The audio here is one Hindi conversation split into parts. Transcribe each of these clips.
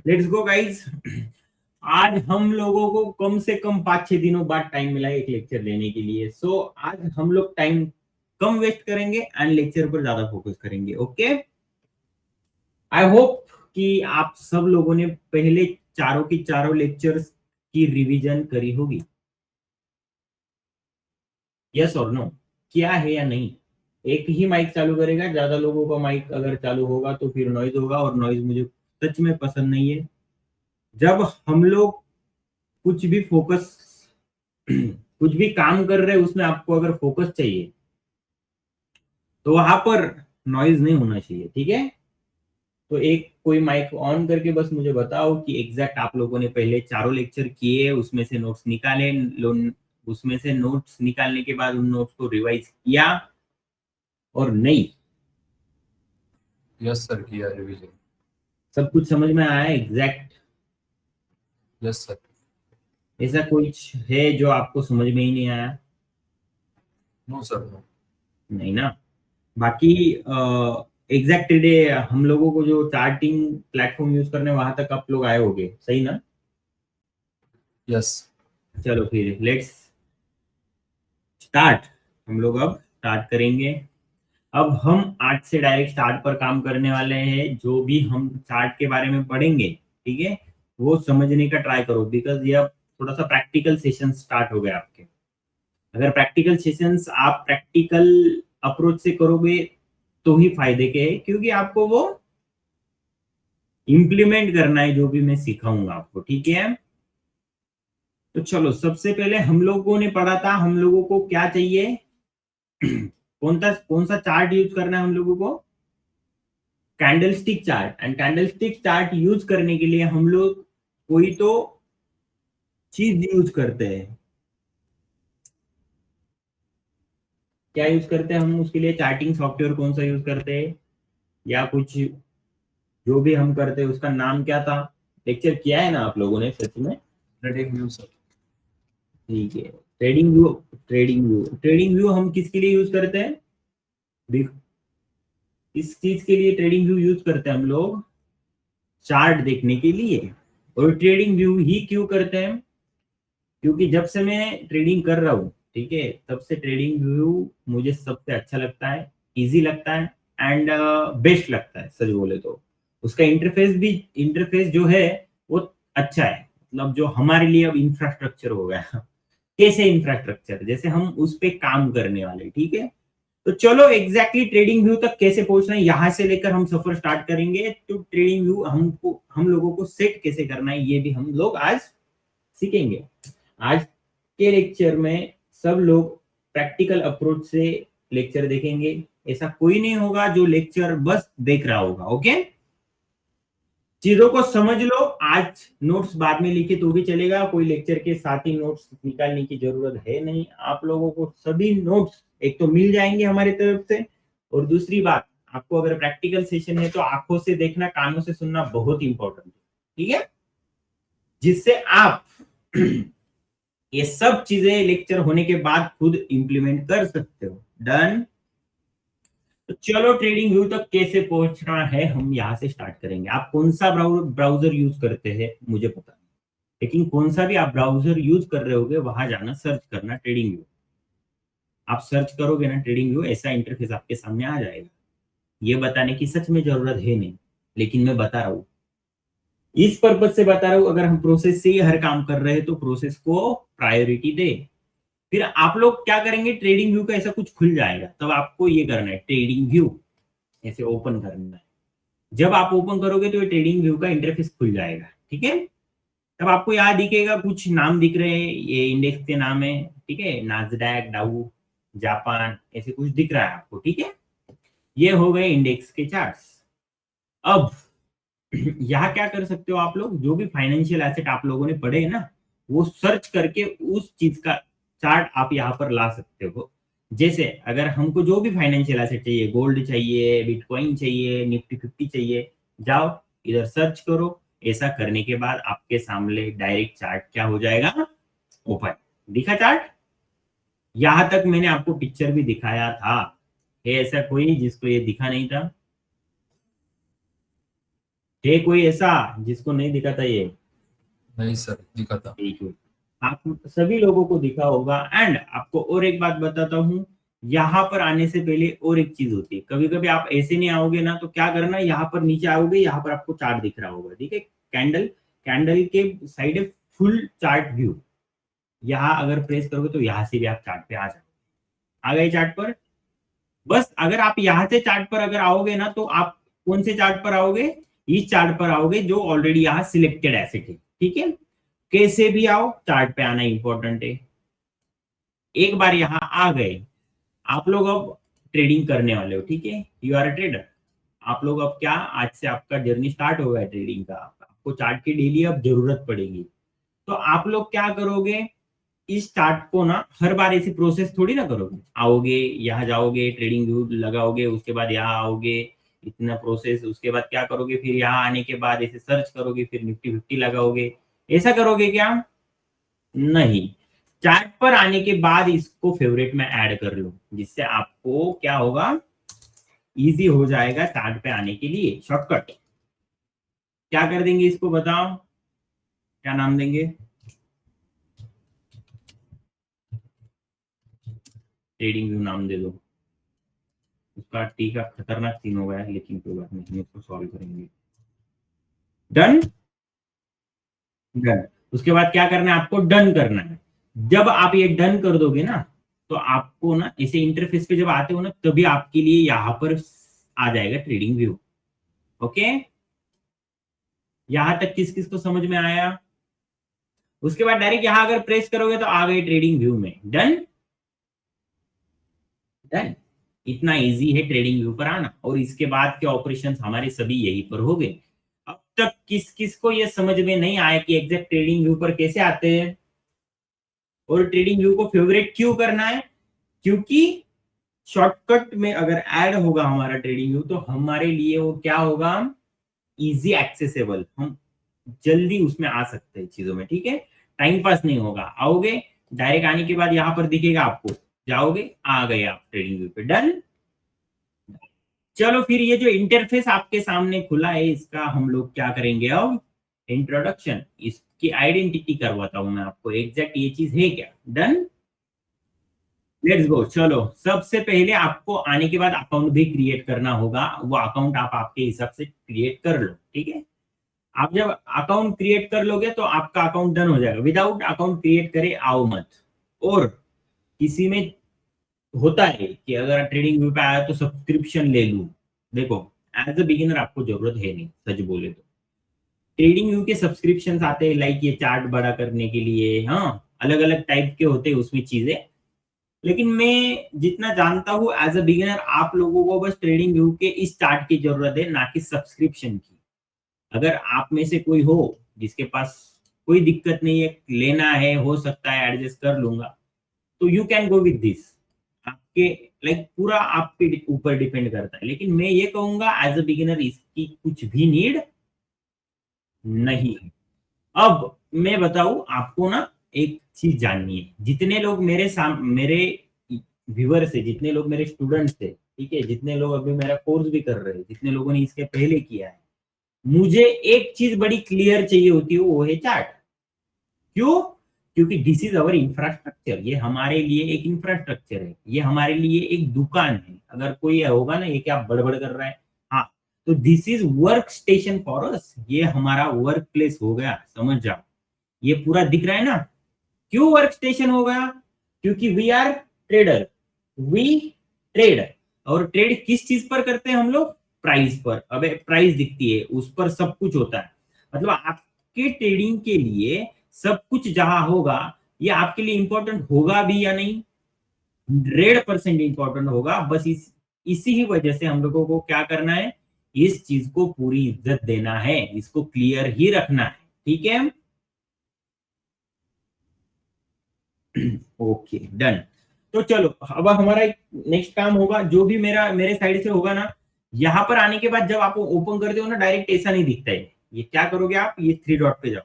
Let's go guys. आज हम लोगों को कम से कम 5-6 दिनों बाद टाइम मिला है एक लेक्चर लेने के लिए। सो आज हम लोग टाइम कम वेस्ट करेंगे एंड लेक्चर पर ज्यादा फोकस करेंगे। ओके, आई होप कि आप सब लोगों ने पहले चारों की चारों लेक्चर्स की रिवीजन करी होगी। यस और नो, किया है या नहीं? एक ही माइक चालू करेगा, ज्यादा लोगों का माइक अगर चालू होगा तो फिर नॉइज होगा, और नॉइज मुझे सच में पसंद नहीं है। जब हम लोग कुछ भी फोकस कुछ भी काम कर रहे हैं, उसमें आपको अगर फोकस चाहिए तो वहां पर नॉइज नहीं होना चाहिए, ठीक है? तो एक कोई माइक ऑन करके बस मुझे बताओ कि एग्जैक्ट आप लोगों ने पहले चारों लेक्चर किए, उसमें से नोट्स निकाले, उसमें से नोट्स निकालने के बाद उन नोट्स को रिवाइज किया और नहीं। यस सर, किया रिवीजन। सब कुछ समझ में आया एग्जैक्ट? Yes sir. ऐसा कुछ है जो आपको समझ में ही नहीं आया? No sir, no. नहीं ना? बाकी एग्जैक्ट डे हम लोगों को जो चार्टिंग प्लेटफॉर्म यूज करने वहां तक आप लोग आए होगे, सही ना? यस। चलो फिर लेट्स स्टार्ट। हम लोग अब स्टार्ट करेंगे। अब हम आज से डायरेक्ट स्टार्ट पर काम करने वाले हैं। जो भी हम चार्ट के बारे में पढ़ेंगे, ठीक है, वो समझने का ट्राई करो, बिकॉज ये अब थोड़ा सा प्रैक्टिकल सेशन स्टार्ट हो गए आपके। अगर प्रैक्टिकल सेशंस आप प्रैक्टिकल अप्रोच से करोगे तो ही फायदे के हैं, क्योंकि आपको वो इम्प्लीमेंट करना है जो भी मैं सिखाऊंगा आपको, ठीक है? तो चलो, सबसे पहले हम लोगों ने पढ़ा था हम लोगों को क्या चाहिए। कौन सा चार्ट यूज करना है हम लोगों को? Candlestick chart. And candlestick chart use करने के लिए हम लोग कोई तो चीज यूज करते हैं। क्या यूज करते हैं हम उसके लिए? चार्टिंग सॉफ्टवेयर कौन सा यूज करते हैं, या कुछ जो भी हम करते हैं उसका नाम क्या था? लेक्चर किया है ना आप लोगों ने सच में? Trading view sir. ठीक है, ट्रेडिंग व्यू। ट्रेडिंग व्यू हम किसके लिए यूज करते हैं? देख, इस चीज के लिए ट्रेडिंग व्यू यूज करते हैं हम लोग, चार्ट देखने के लिए। और ट्रेडिंग व्यू ही क्यों करते हैं? क्योंकि जब से मैं ट्रेडिंग कर रहा हूँ, ठीक है, तब से ट्रेडिंग व्यू मुझे सबसे अच्छा लगता है, इजी लगता है एंड बेस्ट लगता है। सच बोले तो उसका इंटरफेस जो है वो अच्छा है। मतलब जो हमारे लिए अब इंफ्रास्ट्रक्चर हो गया। कैसे इंफ्रास्ट्रक्चर? जैसे हम उस पे काम करने वाले, ठीक है? तो चलो एग्जैक्टली ट्रेडिंग व्यू तक कैसे पहुंचना है, यहां से लेकर हम सफर स्टार्ट करेंगे। तो ट्रेडिंग व्यू हमको हम लोगों को सेट कैसे करना है, ये भी हम लोग आज सीखेंगे। आज के लेक्चर में सब लोग प्रैक्टिकल अप्रोच से लेक्चर देखेंगे। ऐसा कोई नहीं होगा जो लेक्चर बस देख रहा होगा। ओके, चीजों को समझ लो। आज नोट्स बाद में लिखे तो भी चलेगा, कोई लेक्चर के साथ ही नोट्स निकालने की जरूरत है नहीं। आप लोगों को सभी नोट्स एक तो मिल जाएंगे हमारी तरफ से, और दूसरी बात, आपको अगर प्रैक्टिकल सेशन है तो आंखों से देखना, कानों से सुनना बहुत इंपॉर्टेंट है, ठीक है? जिससे आप ये सब चीजें लेक्चर होने के बाद खुद इंप्लीमेंट कर सकते हो। डन? तो चलो, ट्रेडिंग व्यू तक कैसे पहुंचना है हम यहां से स्टार्ट करेंगे। आप कौन सा ब्राउजर यूज करते हैं मुझे पता नहीं, लेकिन कौन सा भी आप ब्राउजर यूज कर रहे होगे, वहां जाना, सर्च करना ट्रेडिंग व्यू। आप सर्च करोगे ना ट्रेडिंग व्यू, ऐसा इंटरफेस आपके सामने आ जाएगा। ये बताने की सच में जरूरत है नहीं, लेकिन मैं बता रहा हूँ, इस पर्पज से बता रहा हूँ। अगर हम प्रोसेस से ही हर काम कर रहे हैं तो प्रोसेस को प्रायोरिटी दे। फिर आप लोग क्या करेंगे, ट्रेडिंग व्यू का ऐसा कुछ खुल जाएगा, तब आपको ये करना है, ट्रेडिंग व्यू ऐसे ओपन करना है। जब आप ओपन करोगे तो ये ट्रेडिंग व्यू का इंटरफेस खुल जाएगा, ठीक है? तब आपको यहाँ दिखेगा, कुछ नाम दिख रहे हैं, ये इंडेक्स के नाम है, ठीक है, नास्डैक, डाउ, जापान, ऐसे कुछ दिख रहा है आपको, ठीक है? ये हो गए इंडेक्स के चार्ट्स। अब यहाँ क्या कर सकते हो आप लोग, जो भी फाइनेंशियल एसेट आप लोगों ने पढ़े हैं ना, वो सर्च करके उस चीज का चार्ट आप यहाँ पर ला सकते हो। जैसे अगर हमको जो भी फाइनेंशियल एसेट चाहिए, गोल्ड चाहिए, बिटकॉइन चाहिए, निफ्टी 50 चाहिए, जाओ इधर सर्च करो। ऐसा करने के बाद आपके सामने डायरेक्ट चार्ट क्या हो जाएगा, ओपन। दिखा चार्ट? यहां तक मैंने आपको पिक्चर भी दिखाया था। है ऐसा कोई जिसको ये दिखा नहीं था? है कोई ऐसा जिसको नहीं दिखा था ये? नहीं सर, दिखा था। ठीक है, आप सभी लोगों को दिखा होगा। एंड आपको और एक बात बताता हूँ, यहाँ पर आने से पहले और एक चीज होती है। कभी कभी आप ऐसे नहीं आओगे ना, तो क्या करना, यहाँ पर नीचे आओगे, यहाँ पर आपको चार्ट दिख रहा होगा, ठीक है, कैंडल, कैंडल के साइड है फुल चार्ट व्यू। यहाँ अगर प्रेस करोगे तो यहाँ से भी आप चार्ट पे आ जाओगे। आ गए चार्ट पर? बस अगर आप यहाँ से चार्ट पर अगर आओगे ना, तो आप कौन से चार्ट पर आओगे? इस चार्ट पर आओगे जो ऑलरेडी यहाँ सिलेक्टेड एसेट है, ठीक है। कैसे भी आओ, चार्ट पे आना इंपॉर्टेंट है। एक बार यहाँ आ गए, आप लोग अब ट्रेडिंग करने वाले हो, ठीक है, यू आर अ ट्रेडर। आप लोग अब क्या, आज से आपका जर्नी स्टार्ट हो गया ट्रेडिंग का, आपको चार्ट की डेली अब जरूरत पड़ेगी। तो आप लोग क्या करोगे, इस चार्ट को ना हर बार ऐसी प्रोसेस थोड़ी ना करोगे, आओगे यहाँ जाओगे, ट्रेडिंग व्यू लगाओगे, उसके बाद यहाँ आओगे, इतना प्रोसेस, उसके बाद क्या करोगे, फिर यहाँ आने के बाद ऐसे सर्च करोगे, फिर निफ्टी 50 लगाओगे, ऐसा करोगे क्या? नहीं। चार्ट पर आने के बाद इसको फेवरेट में ऐड कर लो, जिससे आपको क्या होगा, इजी हो जाएगा चार्ट पे आने के लिए, शॉर्टकट। क्या कर देंगे इसको बताओ, क्या नाम देंगे? ट्रेडिंग व्यू नाम दे दो उसका। टी का खतरनाक सीन हो गया है, लेकिन कोई बात नहीं, हम इसको सॉल्व करेंगे। डन। डन। उसके बाद क्या करना है आपको, डन करना है। जब आप ये डन कर दोगे ना, तो आपको ना इसे इंटरफेस पे जब आते हो ना, तभी आपके लिए यहाँ पर आ जाएगा ट्रेडिंग व्यू। ओके, यहां तक किस किस को समझ में आया? उसके बाद डायरेक्ट यहां अगर प्रेस करोगे तो आ गए ट्रेडिंग व्यू में। डन। डन। इतना इजी है ट्रेडिंग व्यू पर आना, और इसके बाद के ऑपरेशंस हमारे सभी यहीं पर हो गए। अब तक किस किस को ये समझ में नहीं आया कि एग्जैक्ट ट्रेडिंग व्यू पर कैसे आते हैं, और ट्रेडिंग व्यू को फेवरेट क्यों करना है? क्योंकि शॉर्टकट में अगर ऐड होगा हमारा ट्रेडिंग व्यू, तो हमारे लिए वो क्या होगा, इजी एक्सेसिबल, हम जल्दी उसमें आ सकते हैं चीजों में, ठीक है। टाइम पास नहीं होगा, आओगे डायरेक्ट, आने के बाद यहाँ पर दिखेगा आपको, जाओगे, आ गए आप ट्रेडिंग व्यू पे। डन। चलो फिर ये जो इंटरफेस आपके सामने खुला है, इसका हम लोग क्या करेंगे अब, इंट्रोडक्शन, इसकी आइडेंटिटी करवाता हूं मैं आपको, एग्जैक्ट ये चीज है क्या। डन। Let's go. चलो, सबसे पहले आपको आने के बाद अकाउंट भी क्रिएट करना होगा, वो अकाउंट आप आपके हिसाब से क्रिएट कर लो, ठीक है। आप जब अकाउंट क्रिएट कर लोगे तो आपका अकाउंट डन हो जाएगा। विदाउट अकाउंट क्रिएट करे आओ मत। और किसी में होता है कि अगर ट्रेडिंग व्यू पे आया तो सब्सक्रिप्शन ले लूं, देखो, एज अ बिगिनर आपको जरूरत है नहीं, सच बोले तो। ट्रेडिंग व्यू के सब्सक्रिप्शन आते हैं, लाइक ये चार्ट बड़ा करने के लिए, हाँ, अलग अलग टाइप के होते हैं उसमें चीजें। लेकिन मैं जितना जानता हूँ एज अ बिगिनर, आप लोगों को बस ट्रेडिंग व्यू के इस चार्ट की जरूरत है, ना कि सब्सक्रिप्शन की। अगर आप में से कोई हो जिसके पास कोई दिक्कत नहीं है, लेना है, हो सकता है एडजस्ट कर लूंगा, तो you can go with this. आपके लाइक पूरा आपके ऊपर डिपेंड करता है, लेकिन मैं ये कहूंगा एज अ बिगिनर इसकी कुछ भी नीड नहीं है। अब मैं बताऊं आपको ना, एक चीज जाननी है, जितने लोग मेरे व्यूअर्स है, जितने लोग मेरे स्टूडेंट्स थे, ठीक है, जितने लोग अभी मेरा कोर्स भी कर रहे हैं, जितने लोगों ने इसके पहले किया है, मुझे एक चीज बड़ी क्लियर चाहिए होती है, वो है चार्ट। क्यों? क्योंकि दिस इज अवर इंफ्रास्ट्रक्चर, ये हमारे लिए एक इंफ्रास्ट्रक्चर है, ये हमारे लिए एक दुकान है। अगर कोई होगा ना ये क्या बड़बड़ कर रहा है, हाँ, तो this is work station for us, ये हमारा वर्क प्लेस हो गया, समझ जाओ। ये पूरा दिख रहा है ना, क्यों वर्क स्टेशन हो गया? क्योंकि we are trader, we trade. और ट्रेड किस चीज पर करते हैं हम लोग? प्राइस पर। अबे प्राइस दिखती है, उस पर सब कुछ होता है। मतलब आपके ट्रेडिंग के लिए सब कुछ जहां होगा, ये आपके लिए इंपॉर्टेंट होगा भी या नहीं? 100% इंपॉर्टेंट होगा। बस इसी ही वजह से हम लोगों को क्या करना है, इस चीज को पूरी इज्जत देना है, इसको क्लियर ही रखना है, ठीक है। Okay, done. तो चलो, अब हमारा नेक्स्ट काम होगा, जो भी मेरे साइड से होगा ना, यहाँ पर आने के बाद जब आप ओपन करते हो ना, डायरेक्ट ऐसा नहीं दिखता है। ये क्या करोगे आप, ये 3 डॉट पे जाओ।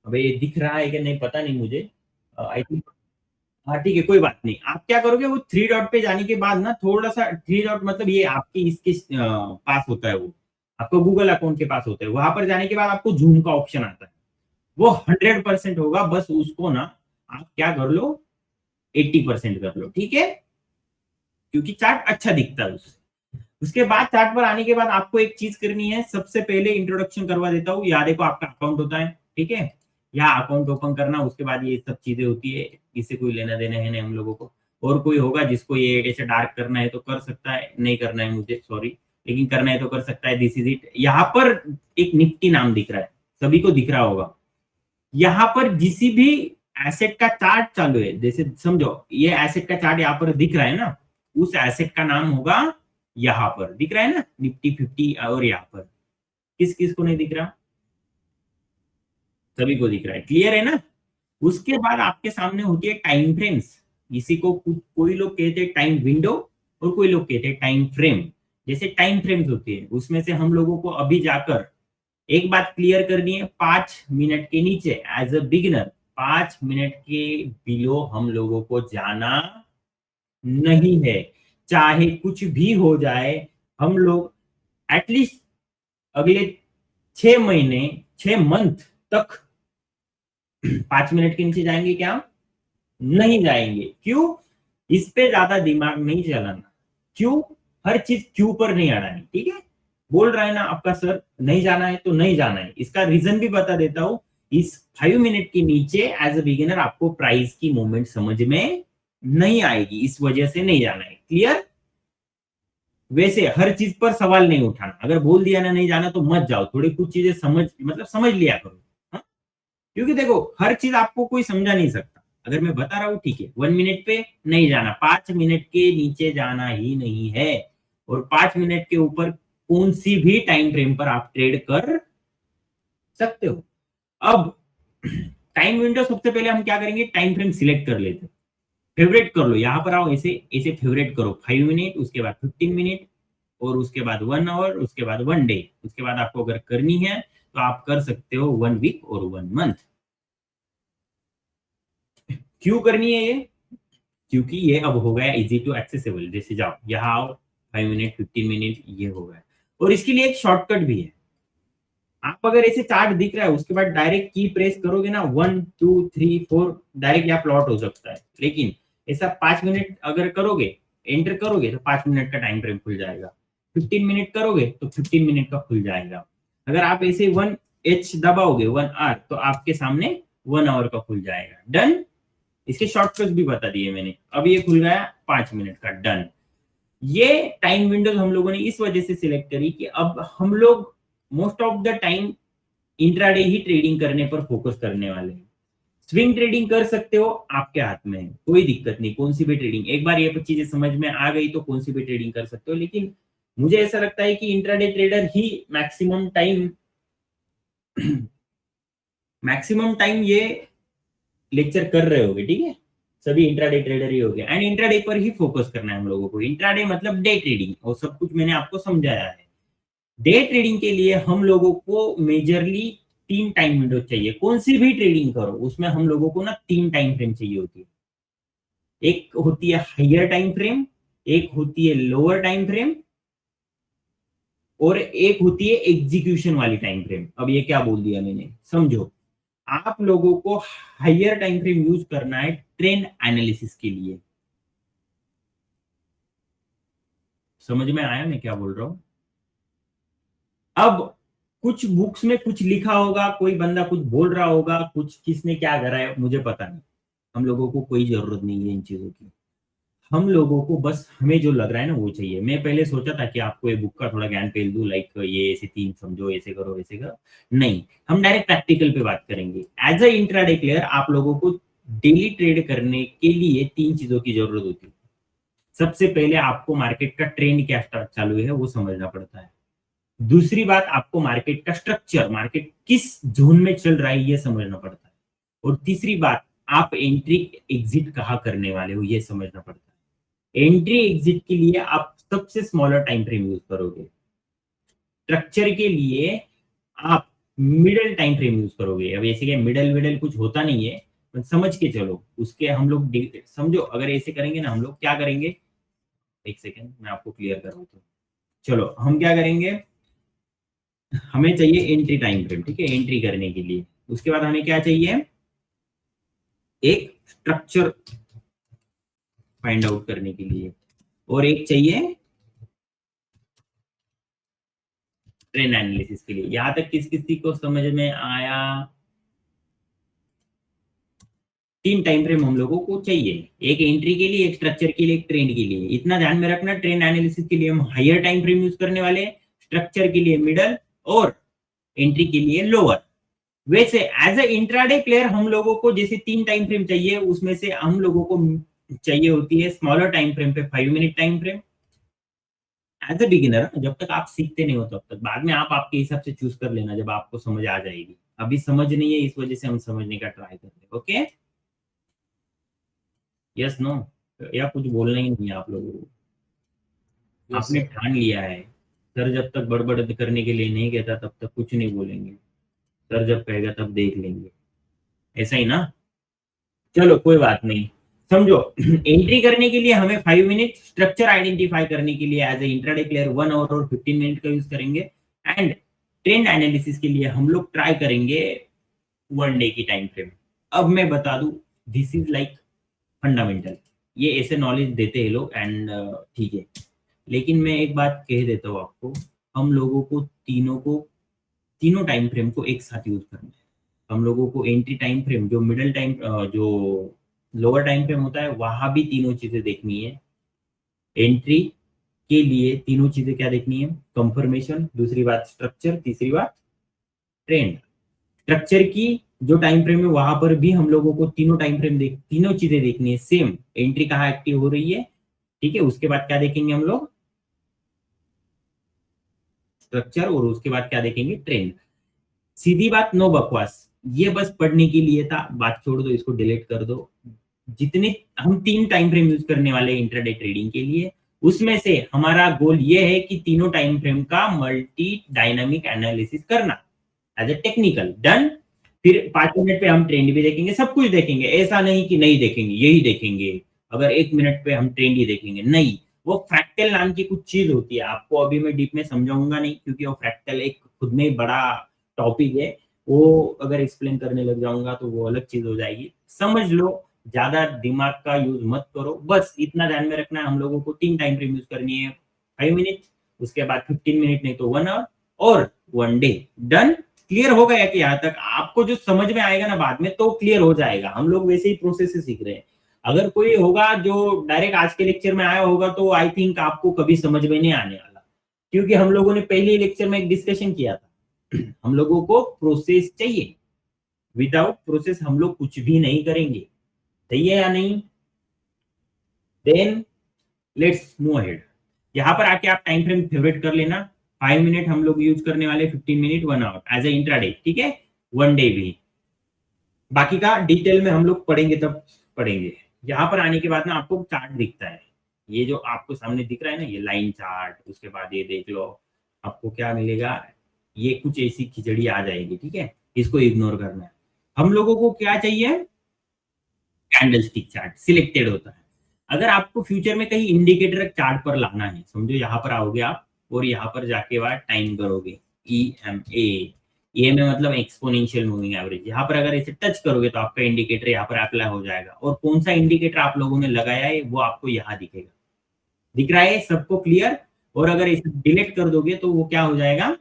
अब ये दिख रहा है कि नहीं पता नहीं मुझे, आई थिंक, हाँ ठीक है, कोई बात नहीं। आप क्या करोगे, वो 3 डॉट पे जाने के बाद ना, थोड़ा सा 3 डॉट मतलब ये आपके इसके पास होता है वो, आपको गूगल अकाउंट के पास होता है, वहां पर जाने के बाद आपको जूम का ऑप्शन आता है, वो 100% होगा, बस उसको ना आप क्या कर लो, 80% कर लो, ठीक है, क्योंकि चार्ट अच्छा दिखता है उससे। उसके बाद चार्ट पर आने के बाद आपको एक चीज करनी है, सबसे पहले इंट्रोडक्शन करवा देता हूँ, या देखो आपका अकाउंट होता है, ठीक है, या अकाउंट ओपन करना, उसके बाद ये सब चीजें होती है, इससे कोई लेना देना है नहीं हम लोगों को। और कोई होगा जिसको ये ऐसे डार्क करना है तो कर सकता है, नहीं करना है मुझे सॉरी, लेकिन करना है तो कर सकता है। This is it. यहाँ पर एक निफ्टी नाम दिख रहा है, सभी को दिख रहा होगा। यहाँ पर जिसी भी एसेट का चार्ट चालू है, जैसे समझो ये एसेट का चार्ट यहाँ पर दिख रहा है ना, उस एसेट का नाम होगा, यहाँ पर दिख रहा है ना निफ्टी 50, और यहाँ पर किस किस को नहीं दिख रहा, सभी को दिख रहा है, क्लियर है ना। उसके बाद आपके सामने होती है टाइम फ्रेम्स, इसी को कोई लोग कहते हैं टाइम विंडो, और कोई लोग कहते हैं टाइम फ्रेम। जैसे टाइम फ्रेम्स होती है, उसमें से हम लोगों को अभी जाकर एक बात क्लियर करनी है, 5 मिनट के नीचे एज अ बिगिनर 5 मिनट के बिलो हम लोगों को जाना नहीं है, चाहे कुछ भी हो जाए। हम लोग एटलीस्ट अगले 6 महीने, 6 मंथ तक 5 मिनट के नीचे जाएंगे क्या, नहीं जाएंगे। क्यों, इस पे ज्यादा दिमाग नहीं चलाना, क्यों, हर चीज क्यों पर नहीं अड़ानी, ठीक है। बोल रहा है ना आपका सर नहीं जाना है तो नहीं जाना है, इसका रीजन भी बता देता हूं। इस 5 मिनट के नीचे एज अ बिगिनर आपको प्राइस की मूवमेंट समझ में नहीं आएगी, इस वजह से नहीं जाना है, क्लियर। वैसे हर चीज पर सवाल नहीं उठाना, अगर बोल दिया ना नहीं जाना तो मत जाओ, थोड़ी कुछ चीजें समझ मतलब समझ लिया करो, हाँ? क्योंकि देखो हर चीज आपको कोई समझा नहीं सकता, अगर मैं बता रहा हूँ ठीक है, 1 मिनट पे नहीं जाना, 5 मिनट के नीचे जाना ही नहीं है, और 5 मिनट के ऊपर कौन सी भी टाइम फ्रेम पर आप ट्रेड कर सकते हो। अब टाइम विंडो, सबसे पहले हम क्या करेंगे, टाइम फ्रेम सिलेक्ट कर लेते हैं, फेवरेट कर लो, यहां पर आओ, ऐसे ऐसे फेवरेट करो, 5 मिनट, उसके बाद 15 मिनट, और उसके बाद 1 आवर, उसके बाद 1 डे, उसके बाद आपको अगर करनी है तो आप कर सकते हो 1 वीक और 1 मंथ। क्यों करनी है ये, क्योंकि ये अब हो गया इजी टू एक्सेसिबल, जैसे जाओ यहाँ आओ, 5 मिनट, 15 मिनट, ये हो गया। और इसके लिए एक शॉर्टकट भी है, आप अगर ऐसे चार्ट दिख रहा है उसके बाद डायरेक्ट की प्रेस करोगे ना, 1 2 3 4, डायरेक्ट यहाँ प्लॉट हो सकता है, लेकिन ऐसा 5 मिनट अगर करोगे, एंटर करोगे तो 5 मिनट का टाइम फ्रेम खुल जाएगा, 15 मिनट करोगे तो 15 मिनट का खुल जाएगा। अगर आप ऐसे 1H दबाओगे, 1 R, तो आपके सामने 1 आवर का खुल जाएगा, डन। इसके शॉर्टकट भी बता दिए मैंने, अब ये खुल गया 5 मिनट का, डन। ये टाइम विंडोज हम लोगों ने इस वजह से सिलेक्ट करी कि अब हम लोग most of the time intraday he trading करने पर फोकस करने वाले हैं। स्विंग ट्रेडिंग कर सकते हो, आपके हाथ में है, कोई दिक्कत नहीं, कौन सी भी ट्रेडिंग, एक बार ये चीजें समझ में आ गई तो कौन सी भी ट्रेडिंग कर सकते हो। लेकिन मुझे ऐसा लगता है कि इंट्राडे ट्रेडर ही मैक्सिमम टाइम ये लेक्चर कर रहे होगे, ठीक है, सभी इंट्राडे ट्रेडर ही हो गए, एंड इंट्राडे पर ही फोकस करना है हम लोगों को। इंट्राडे मतलब डे ट्रेडिंग, और सब कुछ मैंने आपको समझाया है। डे ट्रेडिंग के लिए हम लोगों को मेजरली 3 टाइम विंडो चाहिए, कौन सी भी ट्रेडिंग करो उसमें हम लोगों को ना 3 टाइम फ्रेम चाहिए होती है। एक होती है हायर टाइम फ्रेम, एक होती है लोअर टाइम फ्रेम, और एक होती है एग्जीक्यूशन वाली टाइम फ्रेम। अब ये क्या बोल दिया मैंने, समझो, आप लोगों को हायर टाइम फ्रेम यूज करना है ट्रेंड एनालिसिस के लिए। समझ में आया मैं क्या बोल रहा हूं। अब कुछ बुक्स में कुछ लिखा होगा, कोई बंदा कुछ बोल रहा होगा, कुछ किसने क्या करा है मुझे पता नहीं, हम लोगों को कोई जरूरत नहीं है इन चीजों की। हम लोगों को बस हमें जो लग रहा है ना वो चाहिए। मैं पहले सोचा था कि आपको ये बुक का थोड़ा ज्ञान पेल दूं, लाइक ये ऐसे 3 समझो, ऐसे करो, ऐसे करो, नहीं, हम डायरेक्ट प्रैक्टिकल पे बात करेंगे। एज अ इंट्राडे प्लेयर आप लोगों को डेली ट्रेड करने के लिए 3 चीजों की जरूरत होती है। सबसे पहले आपको मार्केट का ट्रेंड क्या चालू है वो समझना पड़ता है। दूसरी बात, आपको मार्केट का स्ट्रक्चर, मार्केट किस जोन में चल रहा है ये समझना पड़ता है। और तीसरी बात, आप एंट्री एग्जिट कहाँ करने वाले हो ये समझना पड़ता है। एंट्री एग्जिट के लिए आप सबसे स्मॉलर टाइम फ्रेम यूज करोगे, स्ट्रक्चर के लिए आप मिडल टाइम फ्रेम यूज करोगे। अब ऐसे क्या मिडल मिडल कुछ होता नहीं है, समझ के चलो, उसके हम लोग समझो, अगर ऐसे करेंगे ना हम लोग क्या करेंगे, एक सेकेंड मैं आपको क्लियर कराऊँ तो, चलो हम क्या करेंगे, हमें चाहिए एंट्री टाइम फ्रेम, ठीक है, एंट्री करने के लिए। उसके बाद हमें क्या चाहिए, एक स्ट्रक्चर फाइंड आउट करने के लिए, और एक चाहिए ट्रेंड एनालिसिस के लिए। यहां तक किस किसी को समझ में आया? तीन टाइम फ्रेम हम लोगों को चाहिए, एक एंट्री के लिए, एक स्ट्रक्चर के लिए, एक ट्रेंड के लिए। इतना ध्यान में रखना, ट्रेंड एनालिसिस के लिए हम हायर टाइम फ्रेम यूज करने वाले, स्ट्रक्चर के लिए मिडल, और एंट्री के लिए लोअर। वैसे एज ए इंट्राडे प्लेयर हम लोगों को जैसे तीन टाइम फ्रेम चाहिए, उसमें से हम लोगों को चाहिए होती है स्मॉलर टाइम फ्रेम पे 5 minute time frame. As a beginner, जब तक आप सीखते नहीं हो तब तक, बाद में आप आपके हिसाब से चूज कर लेना जब आपको समझ आ जाएगी। अभी समझ नहीं है, इस वजह से हम समझने का ट्राई करते हैं। ओके, यस नो, या कुछ बोलना ही नहीं है आप लोगों को? यस आपने सर। ठान लिया है, सर जब तक बड़बड़ करने के लिए नहीं कहता तब तक कुछ नहीं बोलेंगे, सर जब कहेगा तब देख लेंगे, ऐसा ही ना? चलो कोई बात नहीं, समझो। एंट्री करने के लिए हमें 5 मिनट, स्ट्रक्चर आइडेंटिफाई करने के लिए as a intraday player 1 hour और 15 मिनट का यूज करेंगे, एंड ट्रेंड एनालिसिस के लिए हम लोग ट्राई करेंगे 1 डे की टाइम फ्रेम। अब मैं बता दूं, दिस इज लाइक फंडामेंटल, ये ऐसे नॉलेज देते हैं लोग, एंड ठीक है। लेकिन मैं एक बात कह देता हूँ आपको, हम लोगों को तीनों टाइम फ्रेम को एक साथ यूज करना है। हम लोगों को एंट्री टाइम फ्रेम, जो मिडल टाइम, जो लोअर टाइम फ्रेम होता है, वहां भी तीनों चीजें देखनी है। एंट्री के लिए तीनों चीजें क्या देखनी है, कंफर्मेशन, दूसरी बात स्ट्रक्चर, तीसरी बात ट्रेंड। स्ट्रक्चर की जो टाइम फ्रेम है वहां पर भी हम लोगों को तीनों टाइम फ्रेम तीनों चीजें देखनी है सेम। एंट्री कहाँ एक्टिव हो रही है, ठीक है, उसके बाद क्या देखेंगे हम लोग, स्ट्रक्चर, और उसके बाद क्या देखेंगे, ट्रेंड। सीधी बात, नो बकवास, ये बस पढ़ने के लिए था, बात छोड़ दो, इसको डिलीट कर दो। जितने हम तीन टाइम फ्रेम यूज करने वाले इंट्राडे ट्रेडिंग के लिए, उसमें से हमारा गोल ये है कि तीनों टाइम फ्रेम का मल्टी डायनामिक एनालिसिस करना एज ए टेक्निकल डन। फिर 5 मिनट पे हम ट्रेंड भी देखेंगे, सब कुछ देखेंगे, ऐसा नहीं कि नहीं देखेंगे, यही देखेंगे। अगर 1 मिनट पे हम ट्रेंड ही देखेंगे, नहीं, वो फ्रैक्टल नाम की कुछ चीज होती है, आपको अभी मैं डीप में समझाऊंगा नहीं, क्योंकि वो फ्रैक्टल एक खुद में बड़ा टॉपिक है। वो अगर एक्सप्लेन करने लग जाऊंगा तो वो अलग चीज हो जाएगी, समझ लो। ज्यादा दिमाग का यूज मत करो, बस इतना ध्यान में रखना है, हम लोगों को तीन टाइम फ्रेम यूज करनी है, 5 मिनट, उसके बाद 15 मिनट, नहीं तो 1 आवर, और 1 डे। डन? क्लियर हो गया कि यहाँ तक आपको जो समझ में आएगा ना बाद में तो क्लियर हो जाएगा, हम लोग वैसे ही प्रोसेस से सीख रहे हैं। अगर कोई होगा जो डायरेक्ट आज के लेक्चर में आया होगा तो आई थिंक आपको कभी समझ में नहीं आने वाला, क्योंकि हम लोगों ने पहले लेक्चर में एक डिस्कशन किया था। हम लोगों को प्रोसेस चाहिए, विदाउट प्रोसेस हम लोग कुछ भी नहीं करेंगे, सही है या नहीं? Then let's move ahead. यहाँ पर आके आप टाइम फ्रेम फेवरेट कर लेना। 5 मिनट हम लोग यूज करने वाले, 15 minute, 1 hour as a intraday, ठीक है, 1 डे भी। बाकी का डिटेल में हम लोग पढ़ेंगे, तब पढ़ेंगे। यहाँ पर आने के बाद ना आपको चार्ट दिखता है, ये जो आपको सामने दिख रहा है ना, ये लाइन चार्ट, उसके बाद ये देख लो, आपको क्या मिलेगा, ये कुछ ऐसी खिचड़ी आ जाएगी, ठीक है, इसको इग्नोर करना है। हम लोगों को क्या चाहिए, कैंडल स्टिक चार्ट सिलेक्टेड होता है। अगर आपको फ्यूचर में कहीं इंडिकेटर चार्ट पर लाना है, समझो यहाँ पर आओगे आप, और यहाँ पर जाके बाद टाइम करोगे, EMA मतलब एक्सपोनेंशियल मूविंग एवरेज, यहाँ पर अगर इसे टच करोगे तो आपका इंडिकेटर यहाँ पर अप्लाई हो जाएगा, और कौन सा इंडिकेटर आप लोगों ने लगाया है वो आपको यहाँ दिखेगा। दिख रहा है सबको क्लियर? और अगर इसे डिलीट कर दोगे तो वो क्या हो जाएगा,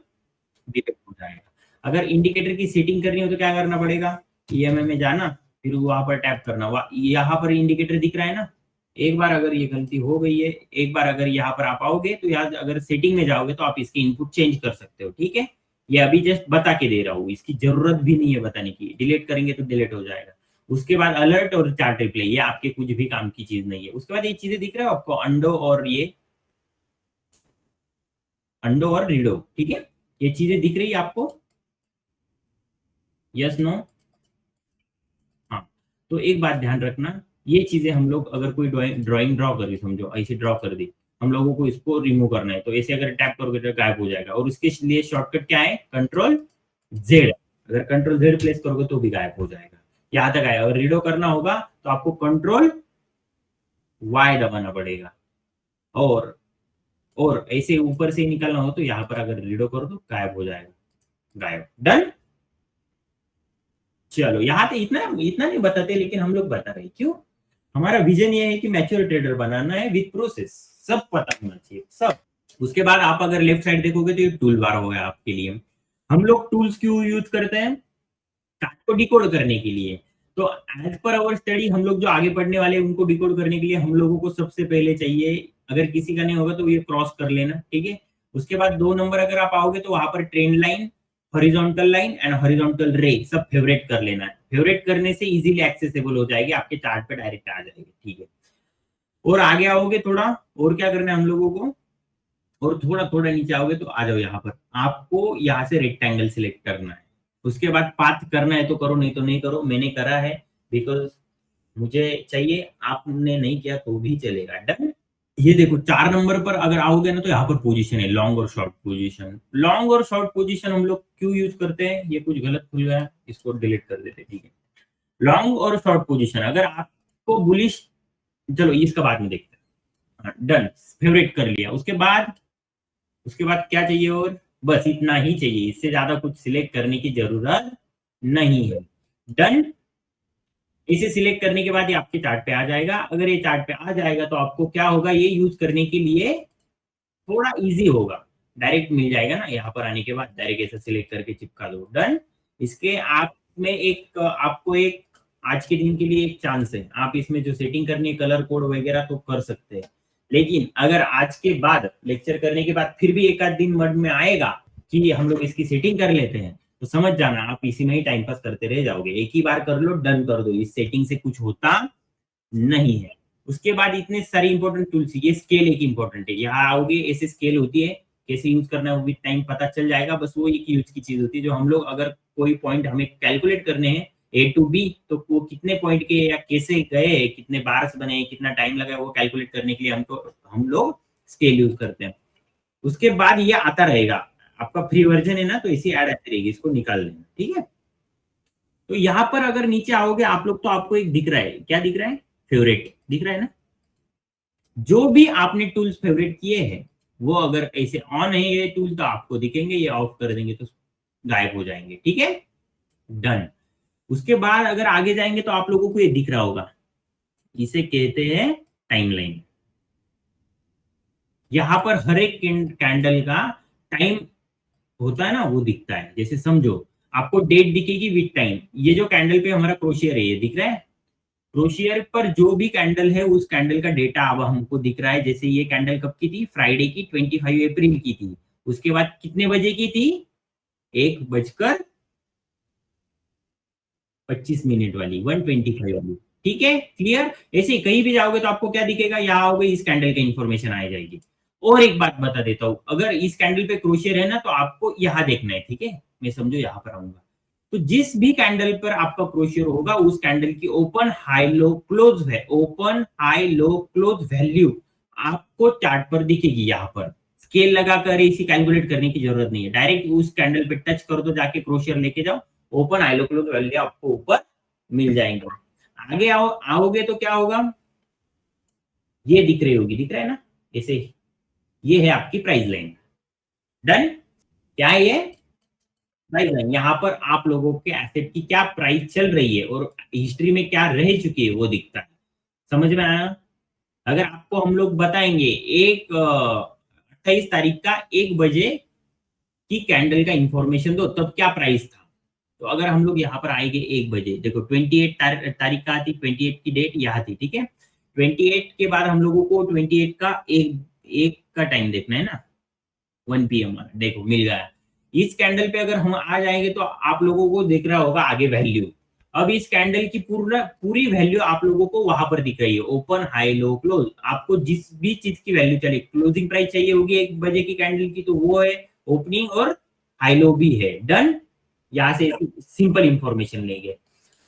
डिलीट हो जाएगा। अगर इंडिकेटर की सेटिंग करनी हो तो क्या करना पड़ेगा, EMA में जाना, फिर वहां पर टैप करना, यहाँ पर इंडिकेटर दिख रहा है ना। एक बार अगर ये गलती हो गई है, एक बार अगर यहाँ पर आप आओगे तो यहाँ अगर सेटिंग में जाओगे तो आप इसकी इनपुट चेंज कर सकते हो, ठीक है। ये अभी जस्ट बता के दे रहा हूँ, इसकी जरूरत भी नहीं है बताने की, डिलीट करेंगे तो डिलीट हो जाएगा। उसके बाद अलर्ट और चार्ट रिप्ले, ये आपके कुछ भी काम की चीज नहीं है। उसके बाद ये चीजें दिख रहा है आपको, अंडो और ये अंडो और रीडो, ठीक है, ये चीजें दिख रही है आपको, यस नो? हाँ, तो एक बात ध्यान रखना, ये चीजें हम लोग अगर कोई ड्राइंग ड्रॉ करी, समझो ऐसे ड्रॉ कर दी, हम लोगों को इसको रिमूव करना है, तो ऐसे अगर टैप करोगे तो गायब हो जाएगा, और उसके लिए शॉर्टकट क्या है, Ctrl Z। अगर Ctrl Z प्लेस करोगे तो भी गायब हो जाएगा। यहाँ तक आया। अगर रीडो करना होगा तो आपको Ctrl Y दबाना पड़ेगा, और ऐसे ऊपर से निकलना हो तो यहाँ पर अगर रीडो कर दो गायब हो जाएगा। गायब। डन। चलो यहाँ पे इतना इतना नहीं बताते, लेकिन हम लोग बता रहे क्यों, हमारा विजन ये है कि मैच्योर ट्रेडर बनाना है विद प्रोसेस, सब पता होना चाहिए सब। उसके बाद आप अगर लेफ्ट साइड देखोगे तो ये टूल बार हो गया आपके लिए। हम लोग टूल्स क्यों यूज करते हैं, चार्ट को डिकोड करने के लिए। तो एज पर आवर स्टडी हम लोग जो आगे पढ़ने वाले हैं उनको डिकोड करने के लिए हम लोगों को सबसे पहले चाहिए, अगर किसी का नहीं होगा तो ये क्रॉस कर लेना, ठीक है। उसके बाद 2 नंबर अगर आप आओगे तो वहां पर trend line, horizontal line and horizontal रे सब फेवरेट कर लेना है। फेवरेट करने से इजीली एक्सेसिबल हो जाएगी, आपके चार्ट पे डायरेक्ट आ जाएगी, ठीक है। और आगे आओगे थोड़ा, और क्या करना है हम लोगों को, और थोड़ा थोड़ा नीचे आओगे तो आ जाओ यहाँ पर, आपको यहाँ से रेक्टेंगल सिलेक्ट करना है। उसके बाद पाथ करना है तो करो, नहीं तो नहीं करो। मैंने करा है बिकॉज मुझे चाहिए, आपने नहीं किया तो भी चलेगा। डन। ये देखो 4 नंबर पर अगर आओगे ना तो यहाँ पर पोजीशन है, लॉन्ग और शॉर्ट पोजीशन। लॉन्ग और शॉर्ट पोजीशन हम लोग क्यों यूज करते हैं, ये कुछ गलत खुल गया, इसको डिलीट कर देते, ठीक है। लॉन्ग और शॉर्ट पोजीशन अगर आपको बुलिश, चलो इसका बाद में देखते हैं। डन, फेवरेट कर लिया। उसके बाद क्या चाहिए, और बस इतना ही चाहिए, इससे ज्यादा कुछ सिलेक्ट करने की जरूरत नहीं है। डन। इसे सिलेक्ट करने के बाद ये आपके चार्ट पे आ जाएगा। अगर ये चार्ट पे आ जाएगा तो आपको क्या होगा, ये यूज करने के लिए थोड़ा इजी होगा, डायरेक्ट मिल जाएगा ना। यहाँ पर आने के बाद डायरेक्ट ऐसे सिलेक्ट करके चिपका दो। डन। इसके आप में एक आपको एक आज के दिन के लिए एक चांस है, आप इसमें जो सेटिंग करनी है कलर कोड वगैरह तो कर सकते हैं, लेकिन अगर आज के बाद लेक्चर करने के बाद फिर भी एक आध दिन मन में आएगा कि हम लोग इसकी सेटिंग कर लेते हैं, तो समझ जाना आप इसी में ही टाइम पास करते रह जाओगे। एक ही बार कर लो, डन कर दो, इस सेटिंग से कुछ होता नहीं है। उसके बाद इतने सारे इंपॉर्टेंट टूल्स, ये स्केल एक इंपॉर्टेंट है, यहाँ आओगे ऐसे स्केल होती है, कैसे यूज करना है वो विद टाइम पता चल जाएगा। बस वो एक यूज की चीज होती है, जो हम लोग अगर कोई पॉइंट हमें कैलकुलेट करने हैं ए टू बी, तो वो कितने पॉइंट के या कैसे गए, कितने बार्स बने, कितना टाइम लगा, वो कैलकुलेट करने के लिए हम लोग स्केल यूज करते हैं। उसके बाद ये आता रहेगा, आपका फ्री वर्जन है ना, तो इसी ऐड आती रहेगी, इसको निकाल लेना, ठीक है। तो यहाँ पर अगर नीचे आओगे आप लोग तो आपको एक दिख रहा है, क्या दिख रहा है, फेवरेट दिख रहा है ना। जो भी आपने टूल्स फेवरेट किए हैं वो अगर ऐसे ऑन है ये टूल तो आपको दिखेंगे, ये ऑफ कर देंगे तो गायब हो जाएंगे, ठीक है। डन। उसके बाद अगर आगे जाएंगे तो आप लोगों को ये दिख रहा होगा, इसे कहते हैं टाइमलाइन। यहां पर हर एक कैंडल का टाइम होता है ना, वो दिखता है। जैसे समझो आपको डेट दिखेगी विद टाइम, ये जो कैंडल पे हमारा क्रोशियर है ये दिख रहा है, क्रोशियर पर जो भी कैंडल है उस कैंडल का डेटा अब हमको दिख रहा है। जैसे ये कैंडल कब की थी, फ्राइडे की 25 अप्रैल की थी। उसके बाद कितने बजे की थी, 1:25 वाली, 1:25 वाली, ठीक है, क्लियर। ऐसे कहीं भी जाओगे तो आपको क्या दिखेगा, यहाँ आओगे इस कैंडल की इंफॉर्मेशन आ जाएगी। और एक बात बता देता हूं, अगर इस कैंडल पे क्रोशियर है ना तो आपको यहाँ देखना है, ठीक है। मैं समझो यहाँ पर आऊंगा तो जिस भी कैंडल पर आपका क्रोशियर होगा उस कैंडल की ओपन हाई लो क्लोज है, open high low close value आपको चार्ट पर दिखेगी। यहाँ पर स्केल लगाकर इसी कैलकुलेट करने की जरूरत नहीं है, डायरेक्ट उस कैंडल पे टच कर दो, जाके क्रोशियर लेके जाओ, open high low close value आपको ऊपर मिल जाएंगे। आगे आओगे तो क्या होगा, ये दिख रही होगी, दिख रहा है ना ऐसे, ये है आपकी प्राइस लाइन। डन। क्या है ये, प्राइस लाइन। यहाँ पर आप लोगों के एसेट की क्या प्राइस चल रही है और हिस्ट्री में क्या रह चुकी है वो दिखता है। समझ में आया। अगर आपको हम लोग बताएंगे एक 28 तारीख का 1 बजे की कैंडल का इंफॉर्मेशन दो तब क्या प्राइस था, तो अगर हम लोग यहाँ पर आएंगे 1 बजे, देखो 28 तारीख का थी, 28 की डेट यहाँ थी, ठीक है। 28 के बाद हम लोगों को 28 का एक का टाइम देखना है ना, 1 PM, देखो मिल गया। इस कैंडल पे अगर हम आ जाएंगे तो आप लोगों को दिख रहा होगा आगे वैल्यू। अब इस कैंडल की पूरी वैल्यू आप लोगों को वहां पर दिख रही है, ओपन हाई लो क्लोज। आपको जिस भी चीज की वैल्यू चाहिए, क्लोजिंग प्राइस चाहिए होगी 1 बजे की कैंडल की, तो वो है, ओपनिंग और हाई लो भी है। डन। यहाँ से सिंपल इंफॉर्मेशन लेंगे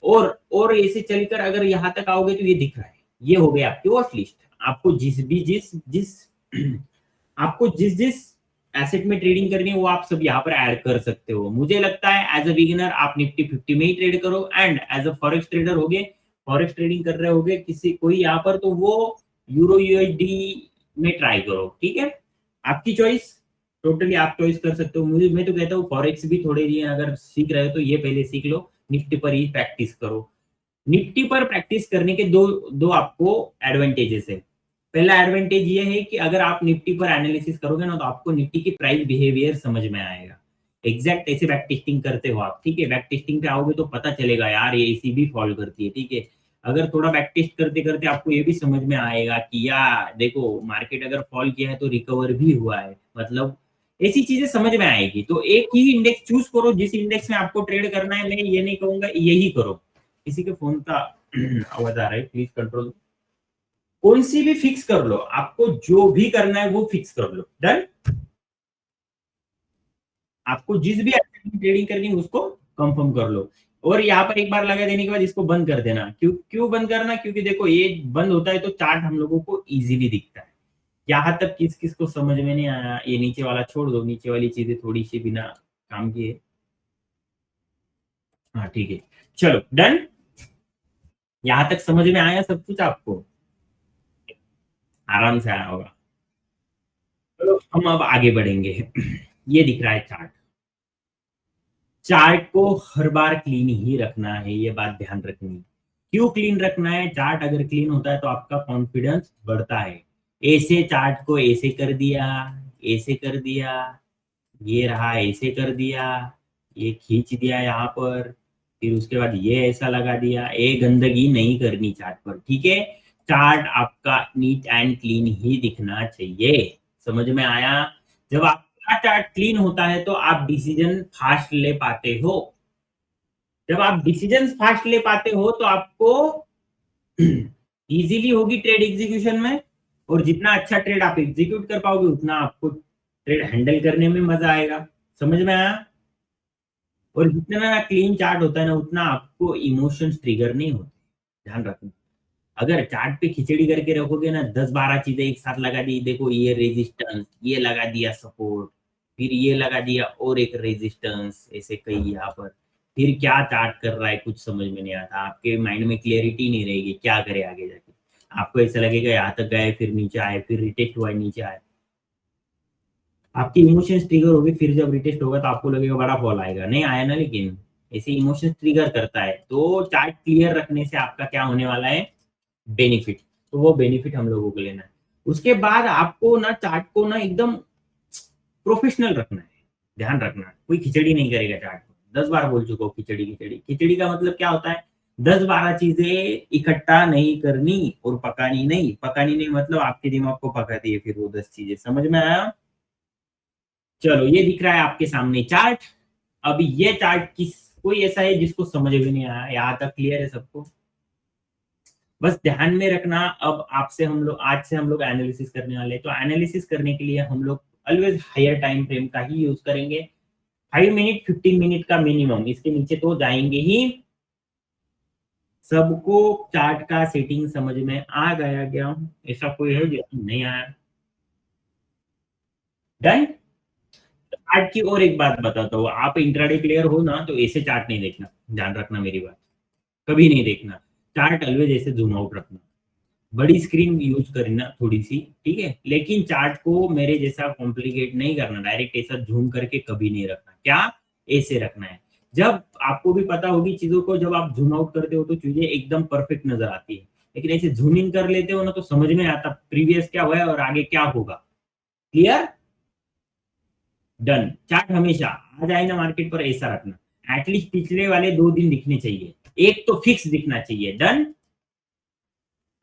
और ऐसे चलकर अगर यहाँ तक आओगे तो ये दिख रहा है, ये हो गया आपकी वॉच लिस्ट। आपको जिस जिस एसेट में ट्रेडिंग करनी है वो आप सब यहाँ पर ऐड कर सकते हो। मुझे लगता है एज अ बिगिनर आप निफ्टी 50 में ही ट्रेड करो, and as a forex trader होगे, फॉरेक्स ट्रेडिंग कर रहे होगे किसी कोई यहाँ पर, तो वो यूरो यूएसडी में ट्राई करो, ठीक है, आपकी चॉइस। टोटली आप चॉइस कर सकते हो। मुझे मैं तो कहता हूँ फॉरेक्स भी थोड़े दिन अगर सीख रहे हो तो ये पहले सीख लो, निफ्टी पर ही प्रैक्टिस करो। निफ्टी पर प्रैक्टिस करने के दो दो आपको एडवांटेजेस है। पहला एडवांटेज ये है कि अगर आप निफ्टी पर एनालिसिस करोगे ना तो आपको निफ्टी की प्राइस बिहेवियर समझ में आएगा। एग्जैक्ट ऐसे बैक टेस्टिंग करते हो आप, ठीक है, बैक टेस्टिंग पे आओगे तो पता चलेगा यार ये इसी भी फॉलो करती है, ठीक है। अगर थोड़ा बैक टेस्ट करते करते आपको ये भी समझ में आएगा कि यार देखो मार्केट अगर फॉल किया है तो रिकवर भी हुआ है, मतलब ऐसी चीजें समझ में आएगी। तो एक ही इंडेक्स चूज करो, जिस इंडेक्स में आपको ट्रेड करना है। मैं ये नहीं कहूंगा यही करो। किसी के फोन का आवाज आ रहा है, प्लीज कंट्रोल। कौन सी भी फिक्स कर लो, आपको जो भी करना है वो फिक्स कर लो, डन। आपको जिस भी ट्रेडिंग करनी है उसको कंफर्म कर लो। और यहाँ पर एक बार लगा देने के बाद इसको बंद कर देना। क्यों क्यों बंद करना? क्योंकि देखो ये बंद होता है तो चार्ट हम लोगों को इजीली दिखता है। यहाँ तक किस किस को समझ में नहीं आया, ये नीचे वाला छोड़ दो, नीचे वाली चीजें थोड़ी सी बिना काम किए। हाँ ठीक है, चलो डन। यहाँ तक समझ में आया सब कुछ आपको? आराम से आया होगा। चलो हम अब आगे बढ़ेंगे। ये दिख रहा है चार्ट। चार्ट को हर बार क्लीन ही रखना है, ये बात ध्यान रखनी है। क्यों क्लीन रखना है? चार्ट अगर क्लीन होता है तो आपका कॉन्फिडेंस बढ़ता है। ऐसे चार्ट को ऐसे कर दिया, ऐसे कर दिया, ये रहा ऐसे कर दिया, ये खींच दिया यहाँ पर, फिर उसके बाद ये ऐसा लगा दिया। ये गंदगी नहीं करनी चार्ट पर, ठीक है। चार्ट आपका नीट एंड क्लीन ही दिखना चाहिए। समझ में आया? जब आपका चार्ट क्लीन होता है तो आप डिसीजन फास्ट ले पाते हो। जब आप डिसीजन फास्ट ले पाते हो तो आपको इजीली होगी ट्रेड एग्जीक्यूशन में। और जितना अच्छा ट्रेड आप एग्जीक्यूट कर पाओगे उतना आपको ट्रेड हैंडल करने में मजा आएगा। समझ में आया? और जितना क्लीन चार्ट होता है ना उतना आपको इमोशंस ट्रिगर नहीं होते, ध्यान रखना। अगर चार्ट पे खिचड़ी करके रखोगे ना, 10-12 चीजें एक साथ लगा दी, देखो ये रेजिस्टेंस, ये लगा दिया सपोर्ट, फिर ये लगा दिया और एक रेजिस्टेंस, ऐसे कई यहाँ पर, फिर क्या चार्ट कर रहा है कुछ समझ में नहीं आता। आपके माइंड में क्लियरिटी नहीं रहेगी, क्या करे आगे जाके। आपको ऐसा लगेगा यहाँ तक गए फिर नीचे आए, फिर रिटेस्ट हुआ नीचे आए। आपकी इमोशंस ट्रिगर होगी, फिर जब रिटेस्ट होगा तो आपको लगेगा बड़ा फॉल आएगा, नहीं आया ना। लेकिन ऐसे इमोशंस ट्रिगर करता है। तो चार्ट क्लियर रखने से आपका क्या होने वाला है? बेनिफिट। तो वो बेनिफिट हम लोगों को लेना है। उसके बाद आपको ना चार्ट को ना एकदम प्रोफेशनल रखना है। ध्यान रखना, कोई खिचड़ी नहीं करेगा चार्ट को। 10 बार बोल चुका हूँ खिचड़ी खिचड़ी। खिचड़ी का मतलब क्या होता है? 10-12 चीजें इकट्ठा नहीं करनी और पकानी नहीं। पकानी नहीं मतलब आपके दिमाग को पकाती है फिर वो 10 चीजें। समझ में आया? चलो ये दिख रहा है आपके सामने चार्ट। अब ये चार्ट किस, कोई ऐसा है जिसको समझ में नहीं आया? यहाँ तक क्लियर है सबको? बस ध्यान में रखना। अब आपसे हम लोग आज से हम लोग एनालिसिस करने वाले हैं। तो एनालिसिस करने के लिए हम लोग ऑलवेज हायर टाइम फ्रेम का ही यूज करेंगे। 5 मिनट 15 मिनट का मिनिमम, इसके नीचे तो जाएंगे ही। सबको चार्ट का सेटिंग समझ में आ गया क्या? ऐसा कोई है जो नहीं आया? डन। चार्ट की और एक बात बताता हूँ, आप इंट्राडे प्लेयर हो ना तो ऐसे चार्ट नहीं देखना, ध्यान रखना मेरी बात। कभी नहीं देखना चार्ट, ऑलवेज ऐसे जूम आउट रखना। बड़ी स्क्रीन यूज करना थोड़ी सी, ठीक है, लेकिन चार्ट को मेरे जैसा कॉम्प्लिकेट नहीं करना। डायरेक्ट ऐसा झूम करके कभी नहीं रखना। क्या? ऐसे रखना है। जब आपको भी पता होगी चीजों को, जब आप जूम आउट करते हो तो चीजें एकदम परफेक्ट नजर आती है। लेकिन ऐसे जूम इन कर लेते हो ना तो समझ में आता प्रीवियस क्या हुआ है और आगे क्या होगा। क्लियर? डन। चार्ट हमेशा आ जाए ना मार्केट पर ऐसा रखना। एटलीस्ट पिछले वाले 2 दिन दिखने चाहिए, एक तो फिक्स दिखना चाहिए। डन।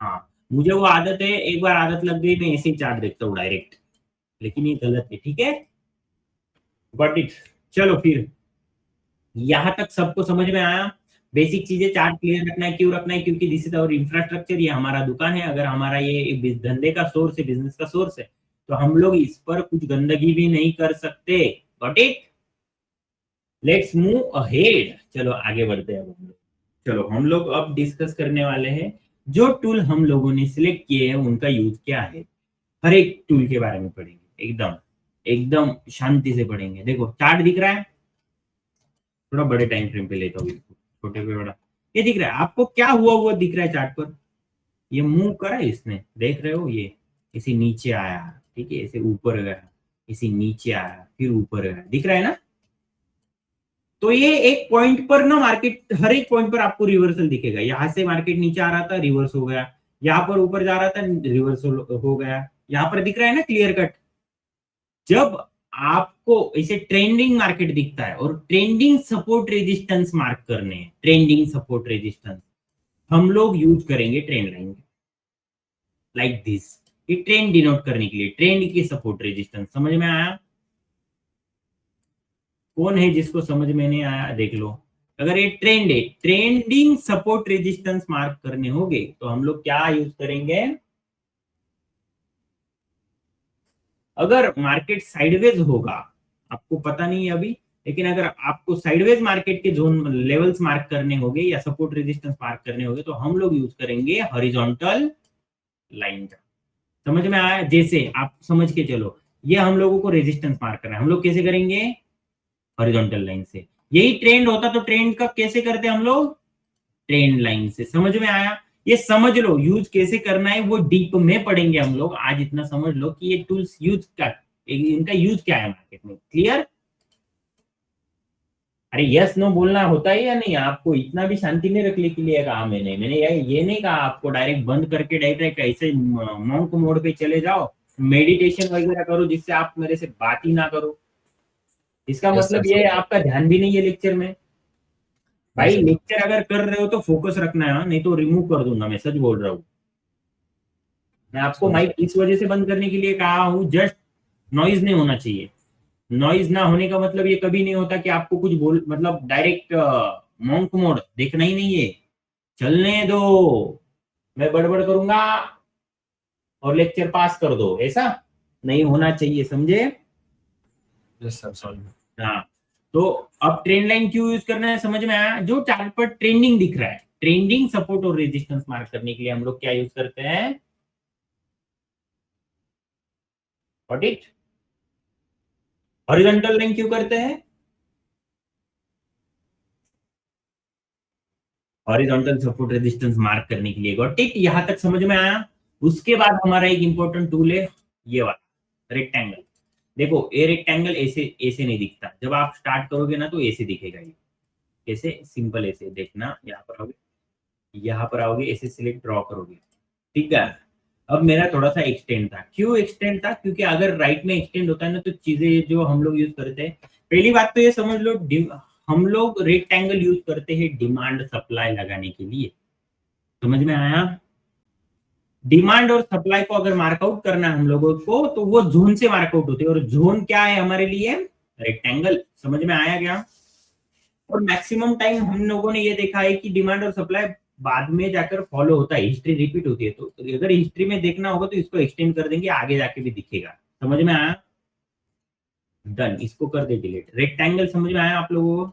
हाँ, मुझे वो आदत है, एक बार आदत लग गई मैं ऐसे ही चार्ट देखता हूँ डायरेक्ट। लेकिन ये गलत है, ठीक है। Got it. चलो फिर यहाँ तक सबको समझ में आया? बेसिक चीजें चार्ट क्लियर रखना है। क्यों रखना है? क्योंकि दिस इज आवर इंफ्रास्ट्रक्चर, ये हमारा दुकान है। अगर हमारा ये धंधे का सोर्स है, बिजनेस का सोर्स है, तो हम लोग इस पर कुछ गंदगी भी नहीं कर सकते। Got it. Let's move ahead. चलो आगे बढ़ते हैं अब हम लोग। चलो हम लोग अब डिस्कस करने वाले हैं जो टूल हम लोगों ने सिलेक्ट किए हैं उनका यूज क्या है। हर एक टूल के बारे में पढ़ेंगे, एकदम एकदम शांति से पढ़ेंगे। देखो चार्ट दिख रहा है, थोड़ा बड़े टाइम फ्रेम पे लेता हूँ इसको, छोटे पे बड़ा। ये दिख रहा है आपको? क्या हुआ हुआ दिख रहा है चार्ट पर? ये मूव करा है इसने, देख रहे हो? ये इसे नीचे आया, ठीक है, इसे ऊपर गया। इसी नीचे आया फिर ऊपर आया, दिख रहा है ना। तो ये एक पॉइंट पर ना मार्केट, हर एक पॉइंट पर आपको रिवर्सल दिखेगा। यहां से मार्केट नीचे आ रहा था, रिवर्स हो गया, यहाँ पर ऊपर जा रहा था, रिवर्सल हो गया। यहाँ पर दिख रहा है ना क्लियर कट। जब आपको इसे ट्रेंडिंग मार्केट दिखता है और ट्रेंडिंग सपोर्ट रेजिस्टेंस मार्क करने हैं, ट्रेंडिंग सपोर्ट रेजिस्टेंस हम लोग यूज करेंगे ट्रेंड लाइन लाइक दिस। ये ट्रेंड डिनोट करने के लिए, ट्रेंड की सपोर्ट रेजिस्टेंस। समझ में आया? कौन है जिसको समझ में नहीं आया देख लो। अगर ये ट्रेंड है, ट्रेंडिंग सपोर्ट रेजिस्टेंस मार्क करने होंगे तो हम लोग क्या यूज करेंगे? अगर मार्केट साइडवेज होगा, आपको पता नहीं है अभी, लेकिन अगर आपको साइडवेज मार्केट के जोन लेवल्स मार्क करने होंगे या सपोर्ट रेजिस्टेंस मार्क करने होंगे तो हम लोग यूज करेंगे हॉरिजॉन्टल लाइन का। समझ में आया? जैसे आप समझ के चलो, ये हम लोगों को रेजिस्टेंस मार्क करना है, हम लोग कैसे करेंगे? हॉरिजॉन्टल लाइन से। यही ट्रेंड होता तो ट्रेंड का कैसे करते हम लोग? ट्रेंड लाइन से। समझ में आया? ये समझ लो यूज कैसे करना है, वो डीप में पढ़ेंगे हम लोग। आज इतना समझ लो कि ये टूल्स यूज क्या, इनका यूज क्या है मार्केट में। क्लियर? अरे यस नो बोलना होता है या नहीं? आपको इतना भी शांति नहीं रखने के लिए कहा मैंने ये नहीं कहा आपको डायरेक्ट बंद करके डायरेक्ट ऐसे मॉन्क मोड पे चले जाओ, मेडिटेशन वगैरह करो जिससे आप मेरे से बात ही ना करो। इसका यस सर, मतलब ये है आपका ध्यान भी नहीं है लेक्चर में। नहीं भाई सर। लेक्चर अगर कर रहे हो तो फोकस रखना है, नहीं तो रिमूव कर दूंगा, मैं सच बोल रहा हूँ। मैं आपको सॉरी माइक सर। इस वजह से बंद करने के लिए कहा हूँ, जस्ट नॉइज नहीं होना चाहिए। नॉइज ना होने का मतलब ये कभी नहीं होता कि आपको कुछ बोल, मतलब डायरेक्ट मॉन्क मोड देखना ही नहीं है। चलने दो, मैं बड़बड़ करूंगा और लेक्चर पास कर दो, ऐसा नहीं होना चाहिए, समझे? Yes sir, sorry. हाँ। तो अब ट्रेंड लाइन क्यों यूज करना है समझ में आया? जो चार्ट पर ट्रेंडिंग दिख रहा है, ट्रेंडिंग सपोर्ट और रेजिस्टेंस मार्क करने के लिए हम लोग क्या यूज करते हैं? What it? हॉरिजॉन्टल लाइन क्यों करते हैं? हॉरिजॉन्टल सपोर्ट रेजिस्टेंस मार्क करने के लिए। Got it? यहां तक समझ में आया? उसके बाद हमारा एक इंपॉर्टेंट टूल है ये वाला, रेक्टेंगल। देखो ये रेक्टेंगल ऐसे ऐसे नहीं दिखता, जब आप स्टार्ट करोगे ना तो ऐसे दिखेगा ये। ऐसे सिंपल ऐसे देखना, यहाँ पर आओगे, यहाँ पर आओगे, ऐसे सिलेक्ट ड्रॉ करोगे, ठीक है। अब मेरा थोड़ा सा एक्सटेंड था। क्यों एक्सटेंड था? क्योंकि अगर राइट में एक्सटेंड होता है ना तो चीजें जो हम लोग यूज करते हैं, पहली बात तो ये समझ लो, हम लोग रेक्टेंगल यूज करते हैं डिमांड सप्लाई लगाने के लिए। समझ में आया? डिमांड और सप्लाई को अगर मार्कआउट करना है हम लोगों को तो वो जोन से मार्कआउट होते हैं, और जोन क्या है हमारे लिए? रेक्टेंगल। समझ में आया क्या? और मैक्सिमम टाइम हम लोगों ने ये देखा है कि डिमांड और सप्लाई बाद में जाकर फॉलो होता है, हिस्ट्री रिपीट होती है। तो अगर हिस्ट्री में देखना होगा तो इसको एक्सटेंड कर देंगे, आगे जाके भी दिखेगा। समझ में आया? डन, इसको कर दे डिलीट। रेक्टेंगल समझ में आया आप लोगों को?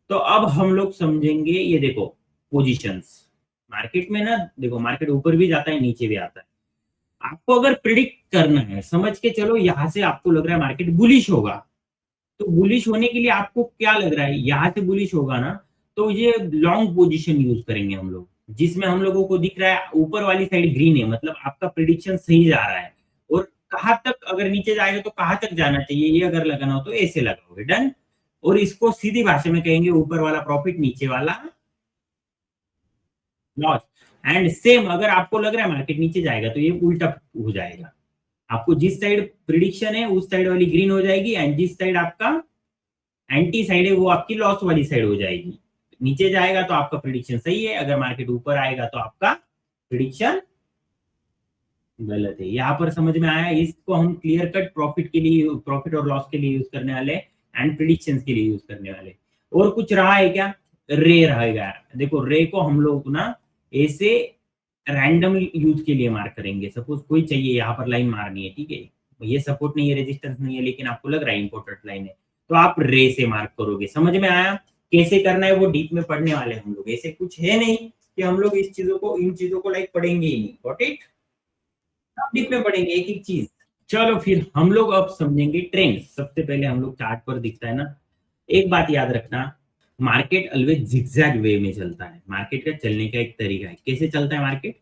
तो अब हम लोग समझेंगे, ये देखो पोजीशंस मार्केट में ना, देखो मार्केट ऊपर भी जाता है नीचे भी आता है। आपको अगर प्रिडिक्ट करना है, समझ के चलो, यहां से आपको लग रहा है मार्केट बुलिश होगा, तो बुलिश होने के लिए आपको क्या लग रहा है? यहां से बुलिश होगा ना, तो ये लॉन्ग पोजीशन यूज करेंगे हम लोग, जिसमें हम लोगों को दिख रहा है ऊपर वाली साइड ग्रीन है, मतलब आपका प्रिडिक्शन सही जा रहा है। और कहां तक अगर नीचे जाएगा तो कहां तक जाना चाहिए, ये अगर लगाना हो तो ऐसे लगाओगे। डन। और इसको सीधी भाषा में कहेंगे ऊपर वाला प्रॉफिट, नीचे वाला लॉस। एंड सेम अगर आपको लग रहा है मार्केट नीचे जाएगा तो ये उल्टा हो जाएगा। आपको जिस साइड प्रिडिक्शन है उस साइड वाली ग्रीन हो जाएगी, एंड जिस साइड आपका एंटी साइड है वो आपकी लॉस वाली साइड हो जाएगी। नीचे जाएगा तो आपका प्रिडिक्शन सही है, अगर मार्केट ऊपर आएगा तो आपका प्रिडिक्शन गलत है। यहाँ पर समझ में आया? इसको हम क्लियर कट प्रॉफिट के लिए, प्रॉफिट और लॉस के लिए यूज करने वाले, एंड प्रिडिक्शन के लिए यूज करने वाले। और कुछ रहा है क्या? रे रहेगा। देखो रे को हम लोग ना ऐसे रैंडम यूज के लिए मार्क करेंगे। सपोज कोई चाहिए यहाँ पर लाइन मारनी है, ठीक है, ये सपोर्ट नहीं है, रेजिस्टेंस नहीं है, लेकिन आपको लग रहा है इंपॉर्टेंट लाइन है, तो आप रे से मार्क करोगे। समझ में आया? कैसे करना है वो डीप में पढ़ने वाले हम लोग, ऐसे कुछ है नहीं कि हम लोग इस चीजों को, इन चीजों को लाइक पढ़ेंगे ही नहीं। Got it? डीप में पढ़ेंगे एक एक चीज। चलो फिर हम लोग अब समझेंगे ट्रेंड। सबसे पहले हम लोग चार्ट पर दिखता है ना, एक बात याद रखना, मार्केट ऑलवेज जिगजैग वे में चलता है। मार्केट का चलने का एक तरीका है, कैसे चलता है मार्केट?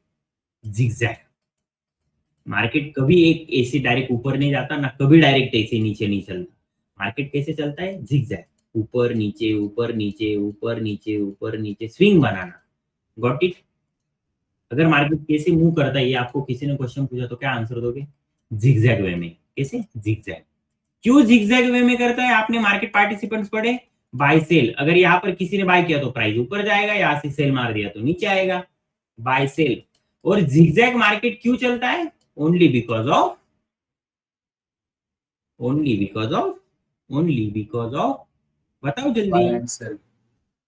जिगजैग। मार्केट कभी एक ऐसे डायरेक्ट ऊपर नहीं जाता ना, कभी डायरेक्ट ऐसे नीचे नहीं चलता। मार्केट कैसे चलता है? जिगजैग, ऊपर नीचे ऊपर नीचे ऊपर नीचे ऊपर नीचे, स्विंग बनाना। Got it? अगर मार्केट कैसे मूव करता है, ये आपको किसी ने क्वेश्चन पूछा तो क्या आंसर दोगे? जिगजैग वे में। कैसे? जिगजैग। क्यों जिगजैग वे में करता है? आपने मार्केट पार्टिसिपेंट्स पढ़े, बाय सेल। अगर यहाँ पर किसी ने बाय किया तो प्राइस ऊपर जाएगा, यहाँ से सेल मार दिया तो नीचे आएगा, बाय सेल। और जिगजैग मार्केट क्यों चलता है? ओनली बिकॉज ऑफ बताओ जल्दी। buy and sell.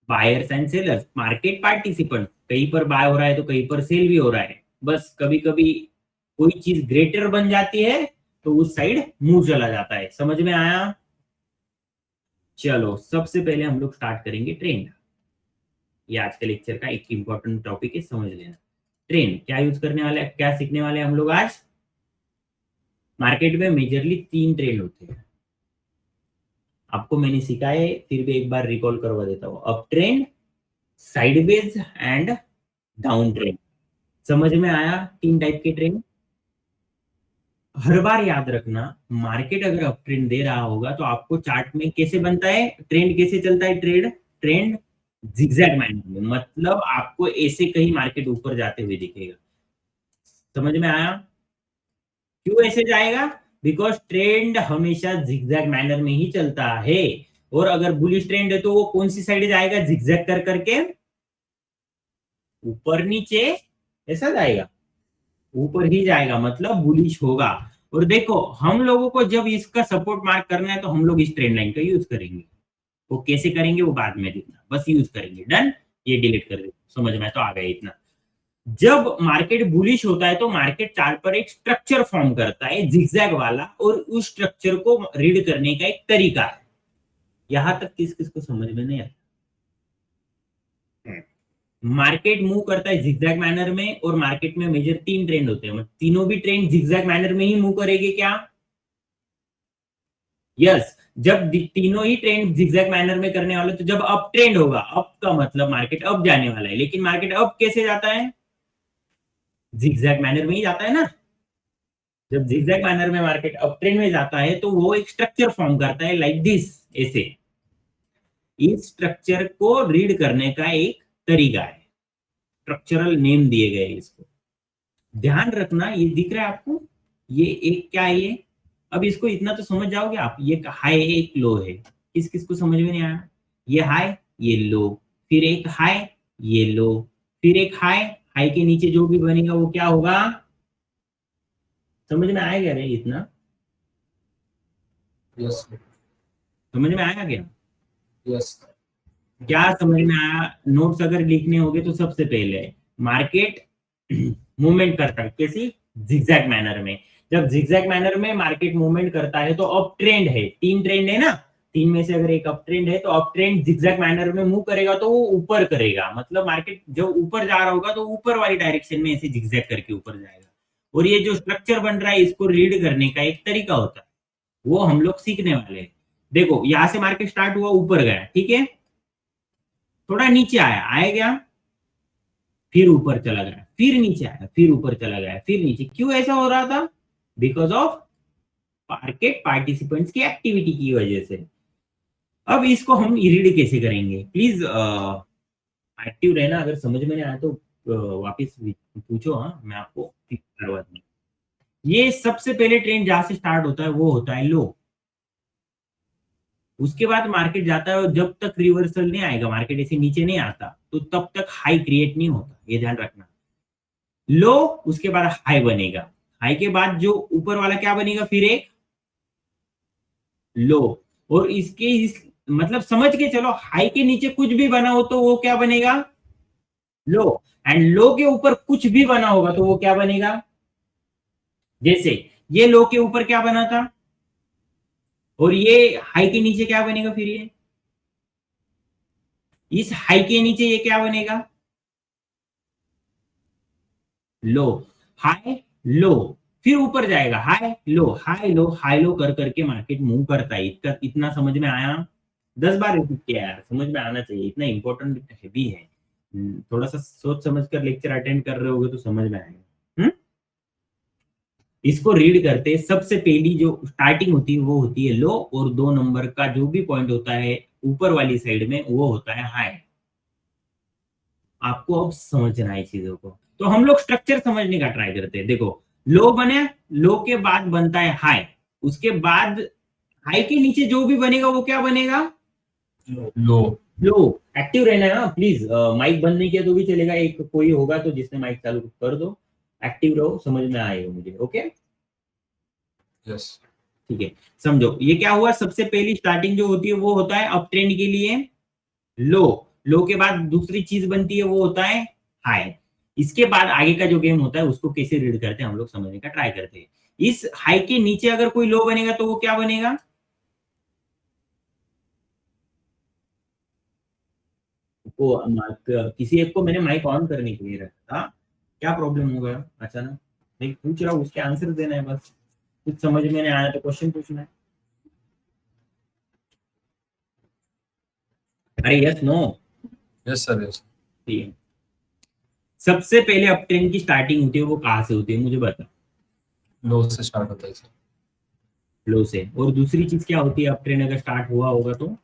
Buyers and sellers, market participant. कहीं पर बाय हो रहा है तो कहीं पर सेल भी हो रहा है। बस कभी कभी कोई चीज ग्रेटर बन जाती है तो उस साइड मूव चला जाता है। समझ में आया? चलो सबसे पहले हम लोग स्टार्ट करेंगे ट्रेंड। ये आज के लेक्चर का एक इंपॉर्टेंट टॉपिक है, समझ लेना। ट्रेंड क्या यूज करने वाले, क्या सीखने वाले हम लोग आज? मार्केट में मेजरली 3 ट्रेंड होते हैं। आपको मैंने सिखाया है, फिर भी एक बार रिकॉल करवा देता हूँ। Up trend, sideways and down trend. समझ में आया? 3 टाइप के ट्रेंड। हर बार याद रखना, मार्केट अगर अप ट्रेंड दे रहा होगा तो आपको चार्ट में कैसे बनता है ट्रेंड, कैसे चलता है ट्रेंड जिगजैग मैनर में। मतलब आपको ऐसे कहीं मार्केट ऊपर जाते हुए दिखेगा। समझ में आया? क्यों ऐसे जाएगा? बिकॉज ट्रेंड हमेशा जिगजैग मैनर में ही चलता है। और अगर बुलिश ट्रेंड है तो वो कौन सी साइड जाएगा? जिगजैग कर करके ऊपर नीचे ऐसा जाएगा, ऊपर ही जाएगा, मतलब बुलिश होगा। और देखो, हम लोगों को जब इसका सपोर्ट मार्क करना है तो हम लोग इस ट्रेंड लाइन का यूज करेंगे। वो कैसे करेंगे वो बाद में देखना, बस यूज करेंगे। डन? ये डिलीट कर दे, समझ में तो आ गया इतना। जब मार्केट बुलिश होता है तो मार्केट चार्ट पर एक स्ट्रक्चर फॉर्म करता है जिगजैग वाला, और उस स्ट्रक्चर को रीड करने का एक तरीका है। यहां तक किस किस को समझ में नहीं आता? मार्केट मूव करता है जिगजैग मैनर में, और मार्केट में मेजर 3 ट्रेंड होते हैं। तीनों भी ट्रेंड जिगजैग मैनर में ही मूव करेंगे क्या? यस। जब तीनों ही ट्रेंड जिगजैग मैनर में करने वाले, तो जब अप ट्रेंड होगा, अप का मतलब मार्केट अप जाने वाला है। लेकिन मार्केट अप कैसे जाता है? जिगजैग मैनर में ही जाता है ना। जब जिगजैग मैनर में मार्केट अप ट्रेंड में जाता है तो वो एक स्ट्रक्चर फॉर्म करता है लाइक दिस, ऐसे। इस स्ट्रक्चर को रीड करने का एक तरीका है, स्ट्रक्चरल नेम दिए गए इसको। ध्यान रखना, ये दिख रहा है आपको? ये एक क्या है ये? अब इसको इतना तो समझ जाओगे आप, ये हाई है एक लो है। किस किस को समझ में नहीं आया? ये हाई, ये लो, फिर एक हाई, ये लो, फिर एक हाई। हाई के नीचे जो भी बनेगा वो क्या होगा? समझ में आएगा रे इतना? Yes, sir. समझ में आया क्या? Yes. क्या समझ में आया? नोट्स अगर लिखने होंगे तो सबसे पहले मार्केट मूवमेंट करता है कैसी? जिगजैग मैनर में। जब जिगजैग मैनर में मार्केट मूवमेंट करता है तो अप ट्रेंड है, 3 ट्रेंड है ना, 3 में से अगर एक अप ट्रेंड है तो अप ट्रेंड जिगजैग मैनर में मूव करेगा तो वो ऊपर करेगा। मतलब मार्केट जब ऊपर जा रहा होगा तो ऊपर वाली डायरेक्शन में ऐसे जिगजैग करके ऊपर जाएगा। और ये जो स्ट्रक्चर बन रहा है इसको रीड करने का एक तरीका होता है, वो हम लोग सीखने वाले हैं। देखो, यहां से मार्केट स्टार्ट हुआ, ऊपर गया, ठीक है, थोड़ा नीचे आया, आया गया, फिर ऊपर चला गया, फिर नीचे आया, फिर ऊपर चला गया, फिर नीचे। क्यों ऐसा हो रहा था? बिकॉज ऑफ मार्केट पार्टिसिपेंट्स की एक्टिविटी की वजह से। अब इसको हम रीड कैसे करेंगे? प्लीज एक्टिव रहना। अगर समझ में नहीं आया तो वापस पूछो, हाँ, मैं आपको करवा दूंगा। ये सबसे पहले ट्रेंड जहां से स्टार्ट होता है वो होता है लो। उसके बाद मार्केट जाता है, और जब तक रिवर्सल नहीं आएगा, मार्केट ऐसे नीचे नहीं आता, तो तब तक हाई क्रिएट नहीं होता, ये ध्यान रखना। लो, उसके बाद हाई बनेगा, हाई के बाद जो ऊपर वाला क्या बनेगा? फिर एक लो। और मतलब समझ के चलो, हाई के नीचे कुछ भी बना हो तो वो क्या बनेगा? लो। एंड लो के ऊपर कुछ भी बना होगा तो वो क्या बनेगा? जैसे ये लो के ऊपर क्या बना था, और ये हाई के नीचे क्या बनेगा? फिर ये इस हाई के नीचे ये क्या बनेगा? लो, हाई, लो, फिर ऊपर जाएगा, हाई लो हाई लो हाई लो कर करके मार्केट मूव करता है। इतना समझ में आया? 10 बार रिपीट किया यार, समझ में आना चाहिए, इतना इंपॉर्टेंट हैवी है। थोड़ा सा सोच समझ कर लेक्चर अटेंड कर रहे होगे तो समझ में आएगा। इसको रीड करते सबसे पहली जो स्टार्टिंग होती है वो होती है लो, और 2 नंबर का जो भी पॉइंट होता है ऊपर वाली साइड में वो होता है हाई। आपको अब समझना है चीजों को, तो हम लोग स्ट्रक्चर समझने का ट्राई करते हैं। देखो, लो बने, लो के बाद बनता है हाई, उसके बाद हाई के नीचे जो भी बनेगा वो क्या बनेगा? लो। लो। एक्टिव रहना है ना प्लीज, माइक बंद नहीं किया तो भी चलेगा, एक कोई होगा तो जिसने माइक चालू कर दो, एक्टिव रहो, समझ में आएगा मुझे। Okay, yes. ठीक है, समझो ये क्या हुआ। सबसे पहली स्टार्टिंग जो होती है वो होता है अप ट्रेंड के लिए लो, लो के बाद दूसरी चीज बनती है वो होता है हाई। इसके बाद आगे का जो गेम होता है उसको कैसे रीड करते हैं हम लोग समझने का ट्राई करते हैं। इस हाई के नीचे अगर कोई लो बनेगा तो वो क्या बनेगा? किसी एक को मैंने माइक ऑन करने के लिए रखा था, क्या प्रॉब्लम हो गया अचानक? मैं पूछ रहा हूँ, उसके आंसर देना है बस, कुछ समझ में नहीं आया तो क्वेश्चन पूछना है। अरे yes no. Yes sir, yes. ठीक है, सबसे पहले अप ट्रेंड की स्टार्टिंग होती है वो कहाँ से होती है मुझे बता? लो से स्टार्ट होता है सर। लो से। और दूसरी चीज क्या होती है अप ट्रेंड अगर स्टार्ट हुआ होगा तो?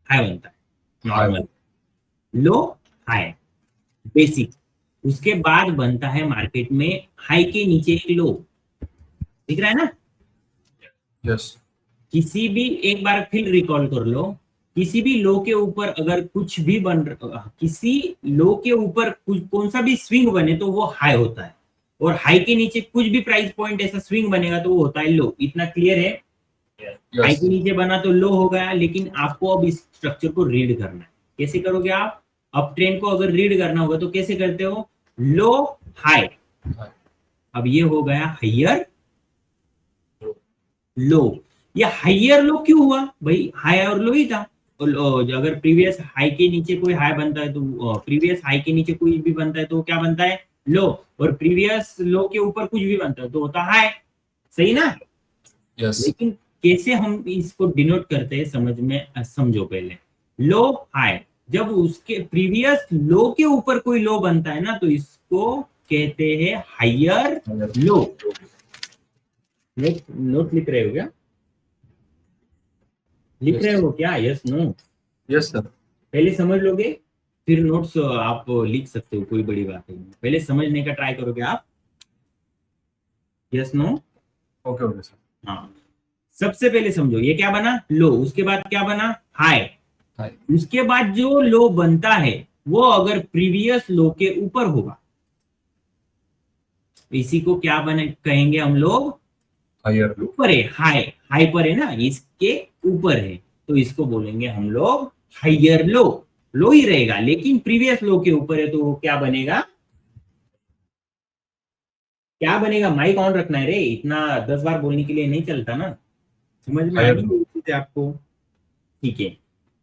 हाई बनता है, नॉर्मल लो हाई बेसिक। उसके बाद बनता है मार्केट में हाई के नीचे एक लो, दिख रहा है ना? यस। किसी भी, एक बार फिर रिकॉल कर लो, किसी भी लो के ऊपर अगर कुछ भी किसी लो के ऊपर कुछ कौन सा भी स्विंग बने तो वो हाई होता है, और हाई के नीचे कुछ भी प्राइस पॉइंट ऐसा स्विंग बनेगा तो वो होता है लो। इतना क्लियर है? High yes. के नीचे बना तो लो हो गया, लेकिन आपको अब इस स्ट्रक्चर को रीड करना है। कैसे करोगे आप? अप ट्रेंड को अगर रीड करना होगा तो कैसे करते हो? लो हाई, अब ये हो गया हायर लो। ये हायर लो क्यों हुआ भाई? हाई और लो ही था। तो अगर प्रीवियस हाई के नीचे कोई हाई बनता है तो प्रीवियस हाई के नीचे कोई भी बनता है तो क्या बनता है? लो। और प्रीवियस लो के ऊपर कुछ भी बनता है तो होता हाई, सही ना? यस। लेकिन कैसे हम इसको डिनोट करते हैं समझ में, समझो पहले। लो हाई, जब उसके प्रीवियस लो के ऊपर कोई लो बनता है ना तो इसको कहते हैं हायर लो। नोट लिख रहे हो क्या? लिख रहे हो क्या? Yes no? Yes sir. पहले समझ लोगे फिर नोट्स आप लिख सकते हो, कोई बड़ी बात नहीं, पहले समझने का ट्राई करोगे आप। Yes no? Okay okay sir. हाँ, सबसे पहले समझो ये क्या बना? लो। उसके बाद क्या बना? हाई। हाई। उसके बाद जो लो बनता है वो अगर प्रीवियस लो के ऊपर होगा, इसी को क्या बने कहेंगे हम लोग? Higher low. ऊपर है, हाई, हाई पर है ना, इसके ऊपर है तो इसको बोलेंगे हम लोग हायर लो। लो ही रहेगा लेकिन प्रीवियस लो के ऊपर है तो वो क्या बनेगा? क्या बनेगा? माइक ऑन रखना है रे, इतना 10 बार बोलने के लिए नहीं चलता ना। समझ में आ हायर गई लो। ये चीज आपको? ठीक है,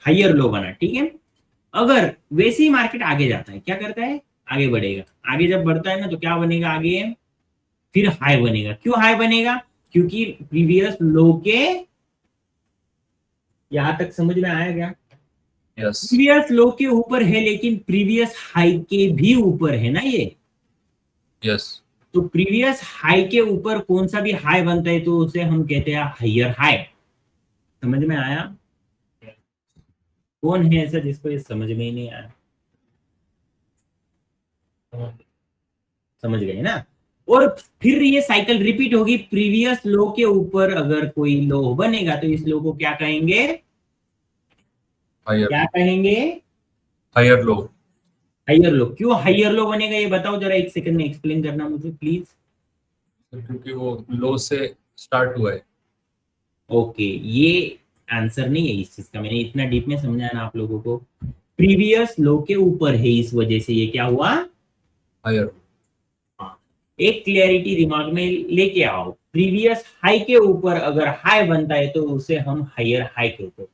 हायर लो बना, ठीक है। अगर वैसे ही मार्केट आगे जाता है, क्या करता है? आगे बढ़ेगा। आगे जब बढ़ता है ना तो क्या बनेगा आगे? फिर हाई बनेगा। क्यों हाई बनेगा? क्योंकि प्रीवियस लो के, यहां तक समझ में आया क्या? यस। प्रीवियस लो के ऊपर है लेकिन प्रीवियस हाई के भी ऊपर है ना ये। यस। तो प्रीवियस हाई के ऊपर कौन सा भी हाई बनता है तो उसे हम कहते हैं हायर हाई। समझ में आया? कौन है ऐसा जिसको ये समझ में ही नहीं आया? समझ गए ना? और फिर ये साइकिल रिपीट होगी, प्रीवियस लो के ऊपर अगर कोई लो बनेगा तो इस लो को क्या कहेंगे? हायर। क्या कहेंगे? Higher low. Higher low. क्यों हायर लो बनेगा ये बताओ जरा, एक सेकंड में एक्सप्लेन करना मुझे प्लीज। क्योंकि वो लो से स्टार्ट हुआ है। ओके, ये आंसर नहीं है इस चीज का, मैंने इतना डीप में समझाया ना आप लोगों को। प्रीवियस लो के ऊपर है इस वजह से ये क्या हुआ? हायर। हाँ, एक क्लियरिटी दिमाग में लेके आओ। प्रीवियस हाई के ऊपर अगर हाई बनता है तो उसे हम हायर हाई कहते हैं,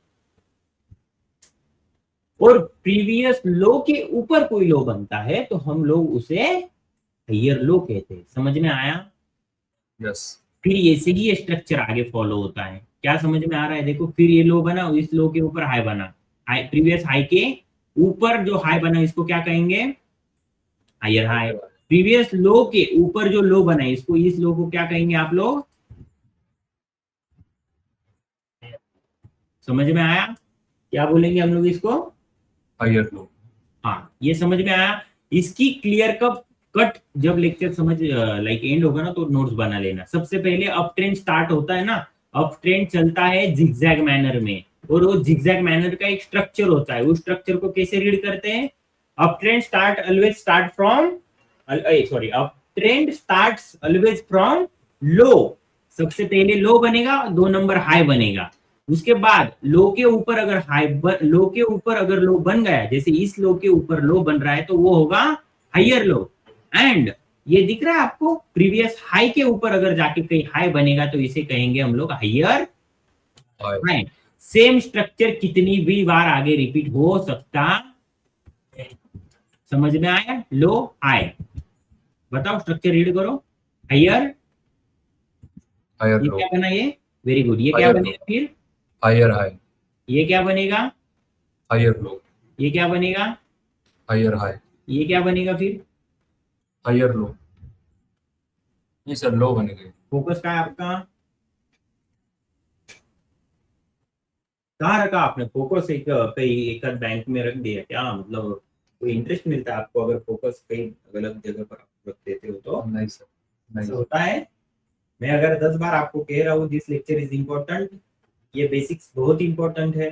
और प्रीवियस लो के ऊपर कोई लो बनता है तो हम लोग उसे हायर लो कहते हैं। समझ में आया? यस। फिर ऐसे ही ये स्ट्रक्चर आगे फॉलो होता है। क्या समझ में आ रहा है? देखो, फिर ये लो बना, इस लो के ऊपर हाई बना, हाई प्रीवियस हाई के ऊपर जो हाई बना इसको क्या कहेंगे? Higher high. प्रीवियस लो के ऊपर जो लो बना है, इसको इस लो को क्या कहेंगे आप लोग? समझ में आया? क्या बोलेंगे हम लोग इसको? Higher low. हाँ, ये समझ में आया। इसकी क्लियर कट जब लेक्चर समझ लाइक एंड होगा ना, तो नोट्स बना लेना। सबसे पहले अप ट्रेंड स्टार्ट होता है ना, अप ट्रेंड चलता है जिगजैग मैनर में, और वो जिगजैग मैनर का एक स्ट्रक्चर होता है। उस स्ट्रक्चर को कैसे रीड करते हैं? Up trend always start from sorry, up trend starts always from low. सबसे पहले लो बनेगा, 2 नंबर हाई बनेगा। उसके बाद लो के ऊपर अगर लो के ऊपर अगर लो बन गया, जैसे इस लो के ऊपर लो बन रहा है, तो वो होगा हायर लो। एंड ये दिख रहा है आपको, प्रीवियस हाई के ऊपर अगर जाके कहीं हाई बनेगा, तो इसे कहेंगे हम लोग हायर हाई। सेम स्ट्रक्चर कितनी भी बार आगे रिपीट हो सकता। समझ में आया? लो हाई, बताओ स्ट्रक्चर रीड करो। हायर, हायर ये लो। क्या बना? ये वेरी गुड। ये क्या हायर लो। बनेगा फिर? Higher high. ये क्या बनेगा? Higher low. ये क्या बनेगा? Higher high. ये क्या बनेगा फिर? Higher low. ये सर लो बनेंगे। फोकस कहाँ है आपका? कहाँ रखा आपने फोकस? एक कहीं एक बैंक में रख दिया क्या? मतलब कोई इंटरेस्ट मिलता है आपको अगर फोकस कहीं गलत जगह पर आप रख देते हो तो? नहीं सर, नहीं ऐसा सर। होता है। मैं अगर 10 बार आपको कह रहा हूँ दिस लेक्चर इज इम्पोर्टेंट, ये बेसिक्स बहुत इंपॉर्टेंट है,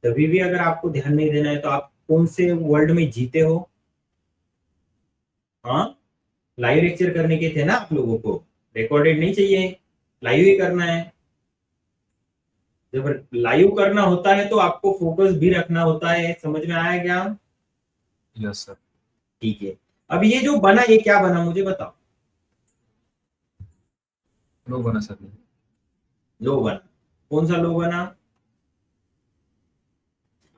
तभी भी अगर आपको ध्यान नहीं देना है, तो आप कौन से वर्ल्ड में जीते हो? हाँ, लाइव लेक्चर करने के थे ना आप लोगों को, रिकॉर्डेड नहीं चाहिए, लाइव ही करना है। जब लाइव करना होता है तो आपको फोकस भी रखना होता है। समझ में आया क्या? Yes sir. ठीक है। अब ये जो बना, ये क्या बना मुझे बताओ? लो बना सर। लो बना। कौन सा लो बना?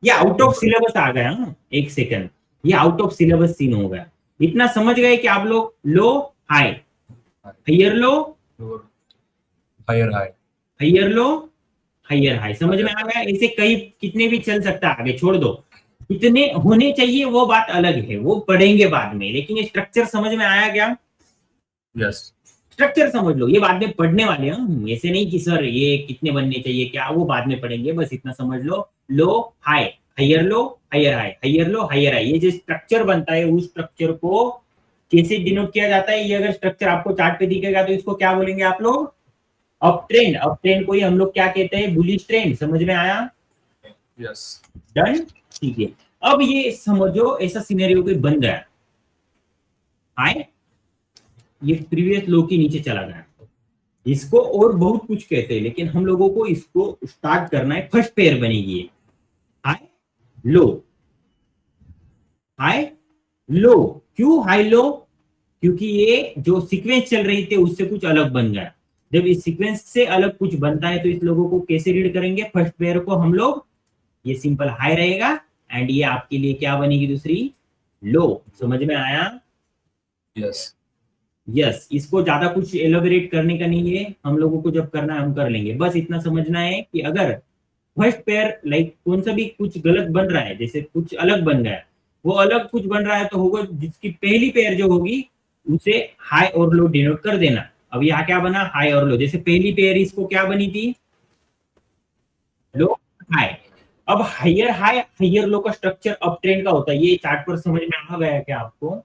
ये आउट ऑफ सिलेबस आ गया। हाँ, एक सेकंड, ये आउट ऑफ सिलेबस सीन हो गया। इतना समझ गए कि आप लोग low high, higher low, higher high, higher low, higher high. समझ में आ गया? ऐसे कई कितने भी चल सकता है, आगे छोड़ दो। कितने होने चाहिए वो बात अलग है, वो पढ़ेंगे बाद में, लेकिन ये स्ट्रक्चर समझ में आया क्या? यस। स्ट्रक्चर समझ लो, ये बाद में पढ़ने वाले हैं हम। ऐसे नहीं कि सर ये कितने बनने चाहिए क्या, वो बाद में पढ़ेंगे, बस इतना समझ लो। Low high, higher low, higher high, higher low, higher high, ये जो स्ट्रक्चर बनता है, उस स्ट्रक्चर को कैसे डिनोट किया जाता है? ये अगर स्ट्रक्चर आपको चार्ट पे दिखेगा तो इसको क्या बोलेंगे आप लोग? Up trend. अप ट्रेंड को ही हम लोग क्या कहते हैं? Bullish trend. समझ में आया? यस। डन। ठीक है। अब ये समझो, ऐसा सिनेरियो कोई बन गया, हाई, ये प्रीवियस लो के नीचे चला गया। इसको और बहुत कुछ कहते हैं, लेकिन हम लोगों को इसको स्टार्ट करना है, फर्स्ट पेयर बनेगी हाई लो, हाई लो। क्यों हाई लो? क्योंकि ये जो सीक्वेंस चल रही थी उससे कुछ अलग बन गया। जब इस सीक्वेंस से अलग कुछ बनता है तो इस लोगों को कैसे रीड करेंगे? फर्स्ट पेयर को हम लोग, ये सिंपल हाई रहेगा, एंड ये आपके लिए क्या बनेगी? दूसरी लो। समझ में आया? यस। यस। इसको ज्यादा कुछ एलोबरेट करने का नहीं है, हम लोगों को जब करना है हम कर लेंगे। बस इतना समझना है कि अगर फर्स्ट पेयर लाइक कौन सा भी कुछ गलत बन रहा है, जैसे कुछ अलग बन गया, वो अलग कुछ बन रहा है, तो होगा जिसकी पहली पेयर जो होगी उसे हाई और लो डिनोट कर देना। अब यहाँ क्या बना? हाई और लो। जैसे पहली पेयर इसको क्या बनी थी? लो हाई। अब हायर हाई, हायर लो का स्ट्रक्चर अप ट्रेंड का होता है। ये चार्ट पर समझ में आ गया क्या आपको?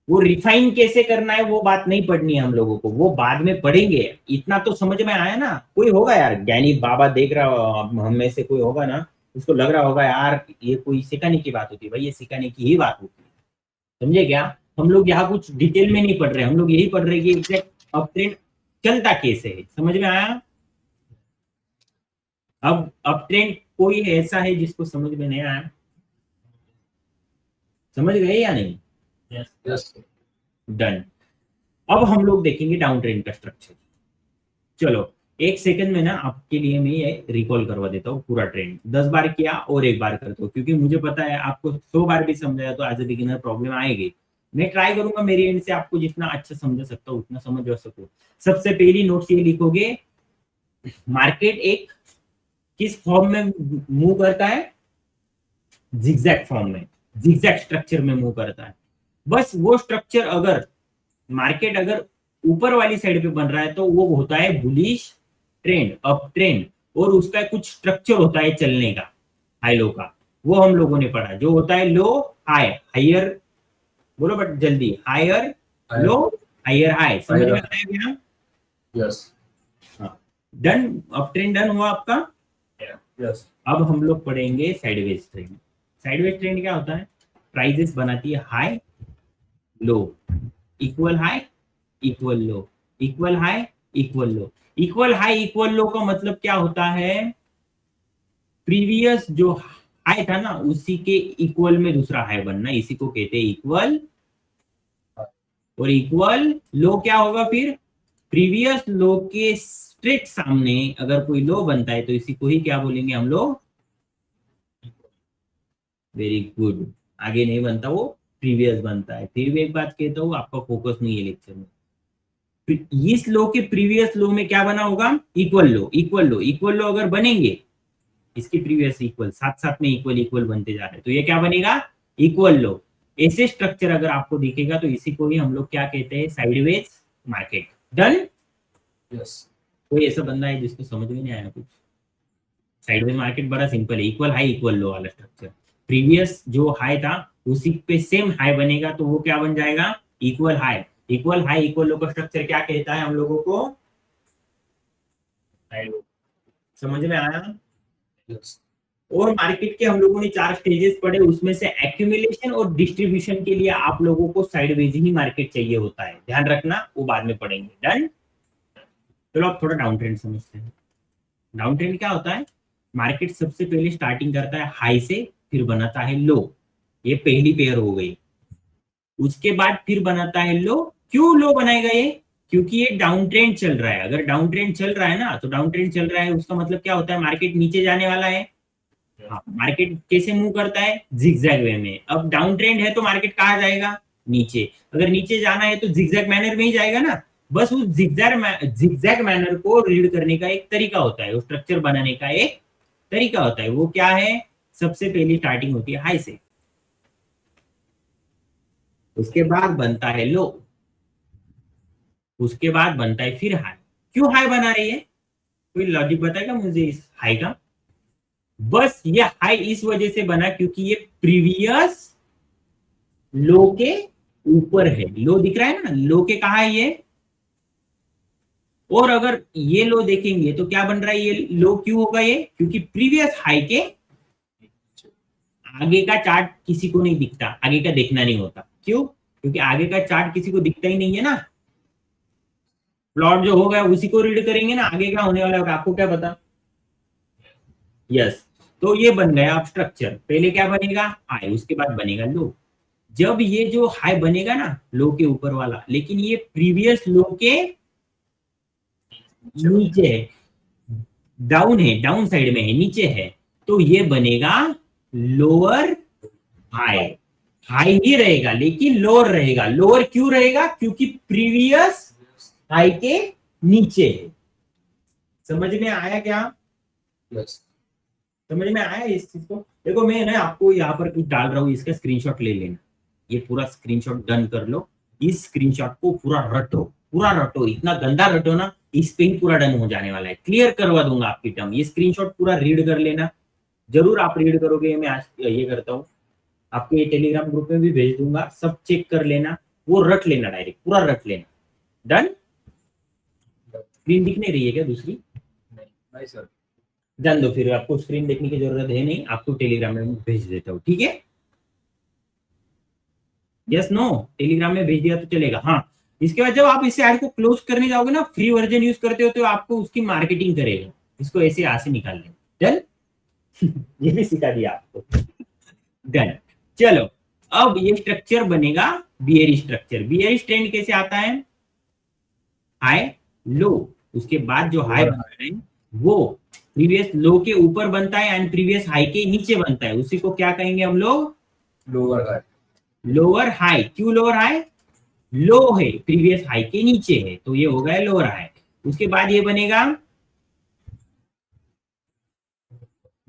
वो रिफाइन कैसे करना है वो बात नहीं पढ़नी है हम लोगों को, वो बाद में पढ़ेंगे। इतना तो समझ में आया ना? कोई होगा यार ज्ञानी बाबा देख रहा हो, हम में से कोई होगा ना, उसको लग रहा होगा यार ये कोई सिखाने की बात होती है। भाई ये सिखाने की ही बात होती है, समझे क्या? हम लोग यहाँ कुछ डिटेल में नहीं पढ़ रहे, हम लोग यही पढ़ रहे कि एग्जैक्ट अप ट्रेंड चलता कैसे है। समझ में आया? अब अप ट्रेंड कोई ऐसा है जिसको समझ में नहीं आया? समझ गए या नहीं? यस। डन। अब हम लोग देखेंगे डाउन ट्रेंड का स्ट्रक्चर। चलो एक सेकंड में ना आपके लिए मैं ये रिकॉल करवा देता हूँ पूरा ट्रेंड। 10 बार किया और एक बार करता हूँ, क्योंकि मुझे पता है आपको 100 बार भी समझाया तो एज ए बिगिनर प्रॉब्लम आएगी। मैं ट्राई करूंगा मेरी एंड से आपको जितना अच्छा समझ सकता हूँ उतना समझ सकूँ। सबसे पहली नोट्स ये लिखोगे, मार्केट एक किस फॉर्म में मूव करता है? जिगजैग फॉर्म में, जिगजैग स्ट्रक्चर में मूव करता है। बस वो स्ट्रक्चर अगर मार्केट अगर ऊपर वाली साइड पे बन रहा है तो वो होता है बुलिश ट्रेंड, अप ट्रेंड, और उसका कुछ स्ट्रक्चर होता है चलने का, हाई लो का, वो हम लोगों ने पढ़ा, जो होता है लो हाई, हायर, बोलो बट जल्दी, हायर लो हायर हाई, समझ में आया क्या? यस हाँ, डन, अप ट्रेंड डन हुआ आपका। यस अब हम लोग पढ़ेंगे साइडवेज ट्रेंड। साइडवेज ट्रेंड क्या होता है? प्राइजेस बनाती है high low, equal high equal low, equal high equal low. Equal high equal low का मतलब क्या होता है? प्रीवियस जो हाई था ना उसी के इक्वल में दूसरा हाई बनना, इसी को कहते हैं इक्वल। और इक्वल लो क्या होगा फिर? प्रीवियस लो के स्ट्रेट सामने अगर कोई लो बनता है तो इसी को ही क्या बोलेंगे हम लोग? वेरी गुड, आगे नहीं बनता वो, प्रीवियस बनता है। फिर भी एक बात कहता हूँ, आपका फोकस नहीं है लेक्चर में। इस लो के प्रीवियस लो में क्या बना होगा? Equal low, equal low, equal लो अगर बनेंगे, इसके प्रीवियस इक्वल, साथ साथ में इक्वल इक्वल बनते जा रहे हैं, तो ये क्या बनेगा? इक्वल लो। ऐसे स्ट्रक्चर अगर आपको दिखेगा तो इसी को ही हम लोग क्या कहते हैं? Sideways market. डन। यस कोई ऐसा बंदा है जिसको समझ में नहीं आया कुछ? साइडवेज मार्केट बड़ा सिंपल है, इक्वल हाई इक्वल लो वाला स्ट्रक्चर। प्रीवियस जो हाई था उसी पे सेम हाई बनेगा तो वो क्या बन जाएगा? Equal high. Equal high equal low का स्ट्रक्चर क्या कहता है हम लोगों को? समझ में आया? यस और मार्केट के हम लोगों ने 4 स्टेजेस पढ़े, उसमें से एक्यूमुलेशन और डिस्ट्रीब्यूशन के लिए आप लोगों को साइडवेज ही मार्केट चाहिए होता है, ध्यान रखना, वो बाद में पढ़ेंगे। डन। चलो अब थोड़ा डाउन ट्रेंड समझते हैं। डाउन ट्रेंड क्या होता है? मार्केट सबसे पहले स्टार्टिंग करता है हाई से, फिर बनाता है लो, ये पहली पेयर हो गई। उसके बाद फिर बनाता है लो। क्यों लो बनाएगा ये? क्योंकि ये डाउन ट्रेंड चल रहा है। अगर डाउन ट्रेंड चल रहा है ना, तो डाउन ट्रेंड चल रहा है उसका मतलब क्या होता है? मार्केट नीचे जाने वाला है। हाँ, मार्केट कैसे मूव करता है? जिगजैग वे में। अब डाउन ट्रेंड है तो मार्केट कहाँ जाएगा? नीचे। अगर नीचे जाना है तो जिगजैग मैनर में ही जाएगा ना। बस उस जिगजैग मैनर को रीड करने का एक तरीका होता है, वो स्ट्रक्चर बनाने का एक तरीका होता है। वो क्या है? सबसे पहली स्टार्टिंग होती है हाई से, उसके बाद बनता है लो, उसके बाद बनता है फिर हाई। क्यों हाई बना रही है? कोई लॉजिक बताएगा मुझे इस हाई का? बस ये हाई इस वजह से बना क्योंकि ये प्रीवियस लो के ऊपर है। लो दिख रहा है ना, लो के कहा है ये? और अगर ये लो देखेंगे तो क्या बन रहा है? ये लो क्यों होगा ये? क्योंकि प्रीवियस हाई के आगे का चार्ट किसी को नहीं दिखता, आगे का देखना नहीं होता। क्यों? क्योंकि आगे का चार्ट किसी को दिखता ही नहीं है ना। प्लॉट जो होगा उसी को रीड करेंगे ना, आगे क्या होने वाला होगा आपको क्या पता? यस। तो ये बन गया आप स्ट्रक्चर। पहले क्या बनेगा? हाई, उसके बाद बनेगा लो। जब ये जो हाई बनेगा ना लो के ऊपर वाला, लेकिन ये प्रीवियस लो के नीचे है, डाउन है, डाउन साइड में है, नीचे है, तो ये बनेगा लोअर हाई। हाई ही रहेगा लेकिन लोअर रहेगा। लोअर क्यों रहेगा? क्योंकि प्रीवियस हाई के नीचे है। समझ में आया क्या? यस समझ में आया इस चीज को? देखो मैं ना आपको यहाँ पर कुछ डाल रहा हूँ, इसका स्क्रीनशॉट ले लेना। ये पूरा स्क्रीनशॉट डन कर लो। इस स्क्रीनशॉट को पूरा रटो, पूरा रटो, इतना गंदा रटो ना, इस पे ही पूरा डन हो जाने वाला है। क्लियर करवा दूंगा आपकी टर्म। ये स्क्रीनशॉट पूरा रीड कर लेना, जरूर आप रीड करोगे। मैं आज ये करता हूँ, आपको ये टेलीग्राम ग्रुप में भी भेज दूंगा, सब चेक कर लेना, वो रट लेना, डायरेक्ट पूरा रट लेना। डन। स्क्रीन दिख नहीं रही है क्या दूसरी? नहीं सर जान दो फिर, आपको स्क्रीन देखने की जरूरत है नहीं, आपको टेलीग्राम में भेज देता हूँ, ठीक है? यस नो, टेलीग्राम में भेज दिया तो चलेगा। हाँ, इसके बाद जब आप इस ऐड को क्लोज करने जाओगे ना, फ्री वर्जन यूज करते हो तो आपको उसकी मार्केटिंग करेगा, इसको ऐसे यहाँ से निकाल लें। डन। ये भी सिखा दिया आपको। डन। चलो अब ये स्ट्रक्चर बनेगा बियरिश स्ट्रक्चर। बियरिश ट्रेंड कैसे आता है? हाई लो, उसके बाद जो हाई बनता है वो प्रीवियस लो के ऊपर बनता है एंड प्रीवियस हाई के नीचे बनता है, उसी को क्या कहेंगे हम लोग? Lower high lower high. क्यों लोअर हाई? लो है, प्रीवियस हाई के नीचे है, तो ये हो गया लोअर हाई। उसके बाद ये बनेगा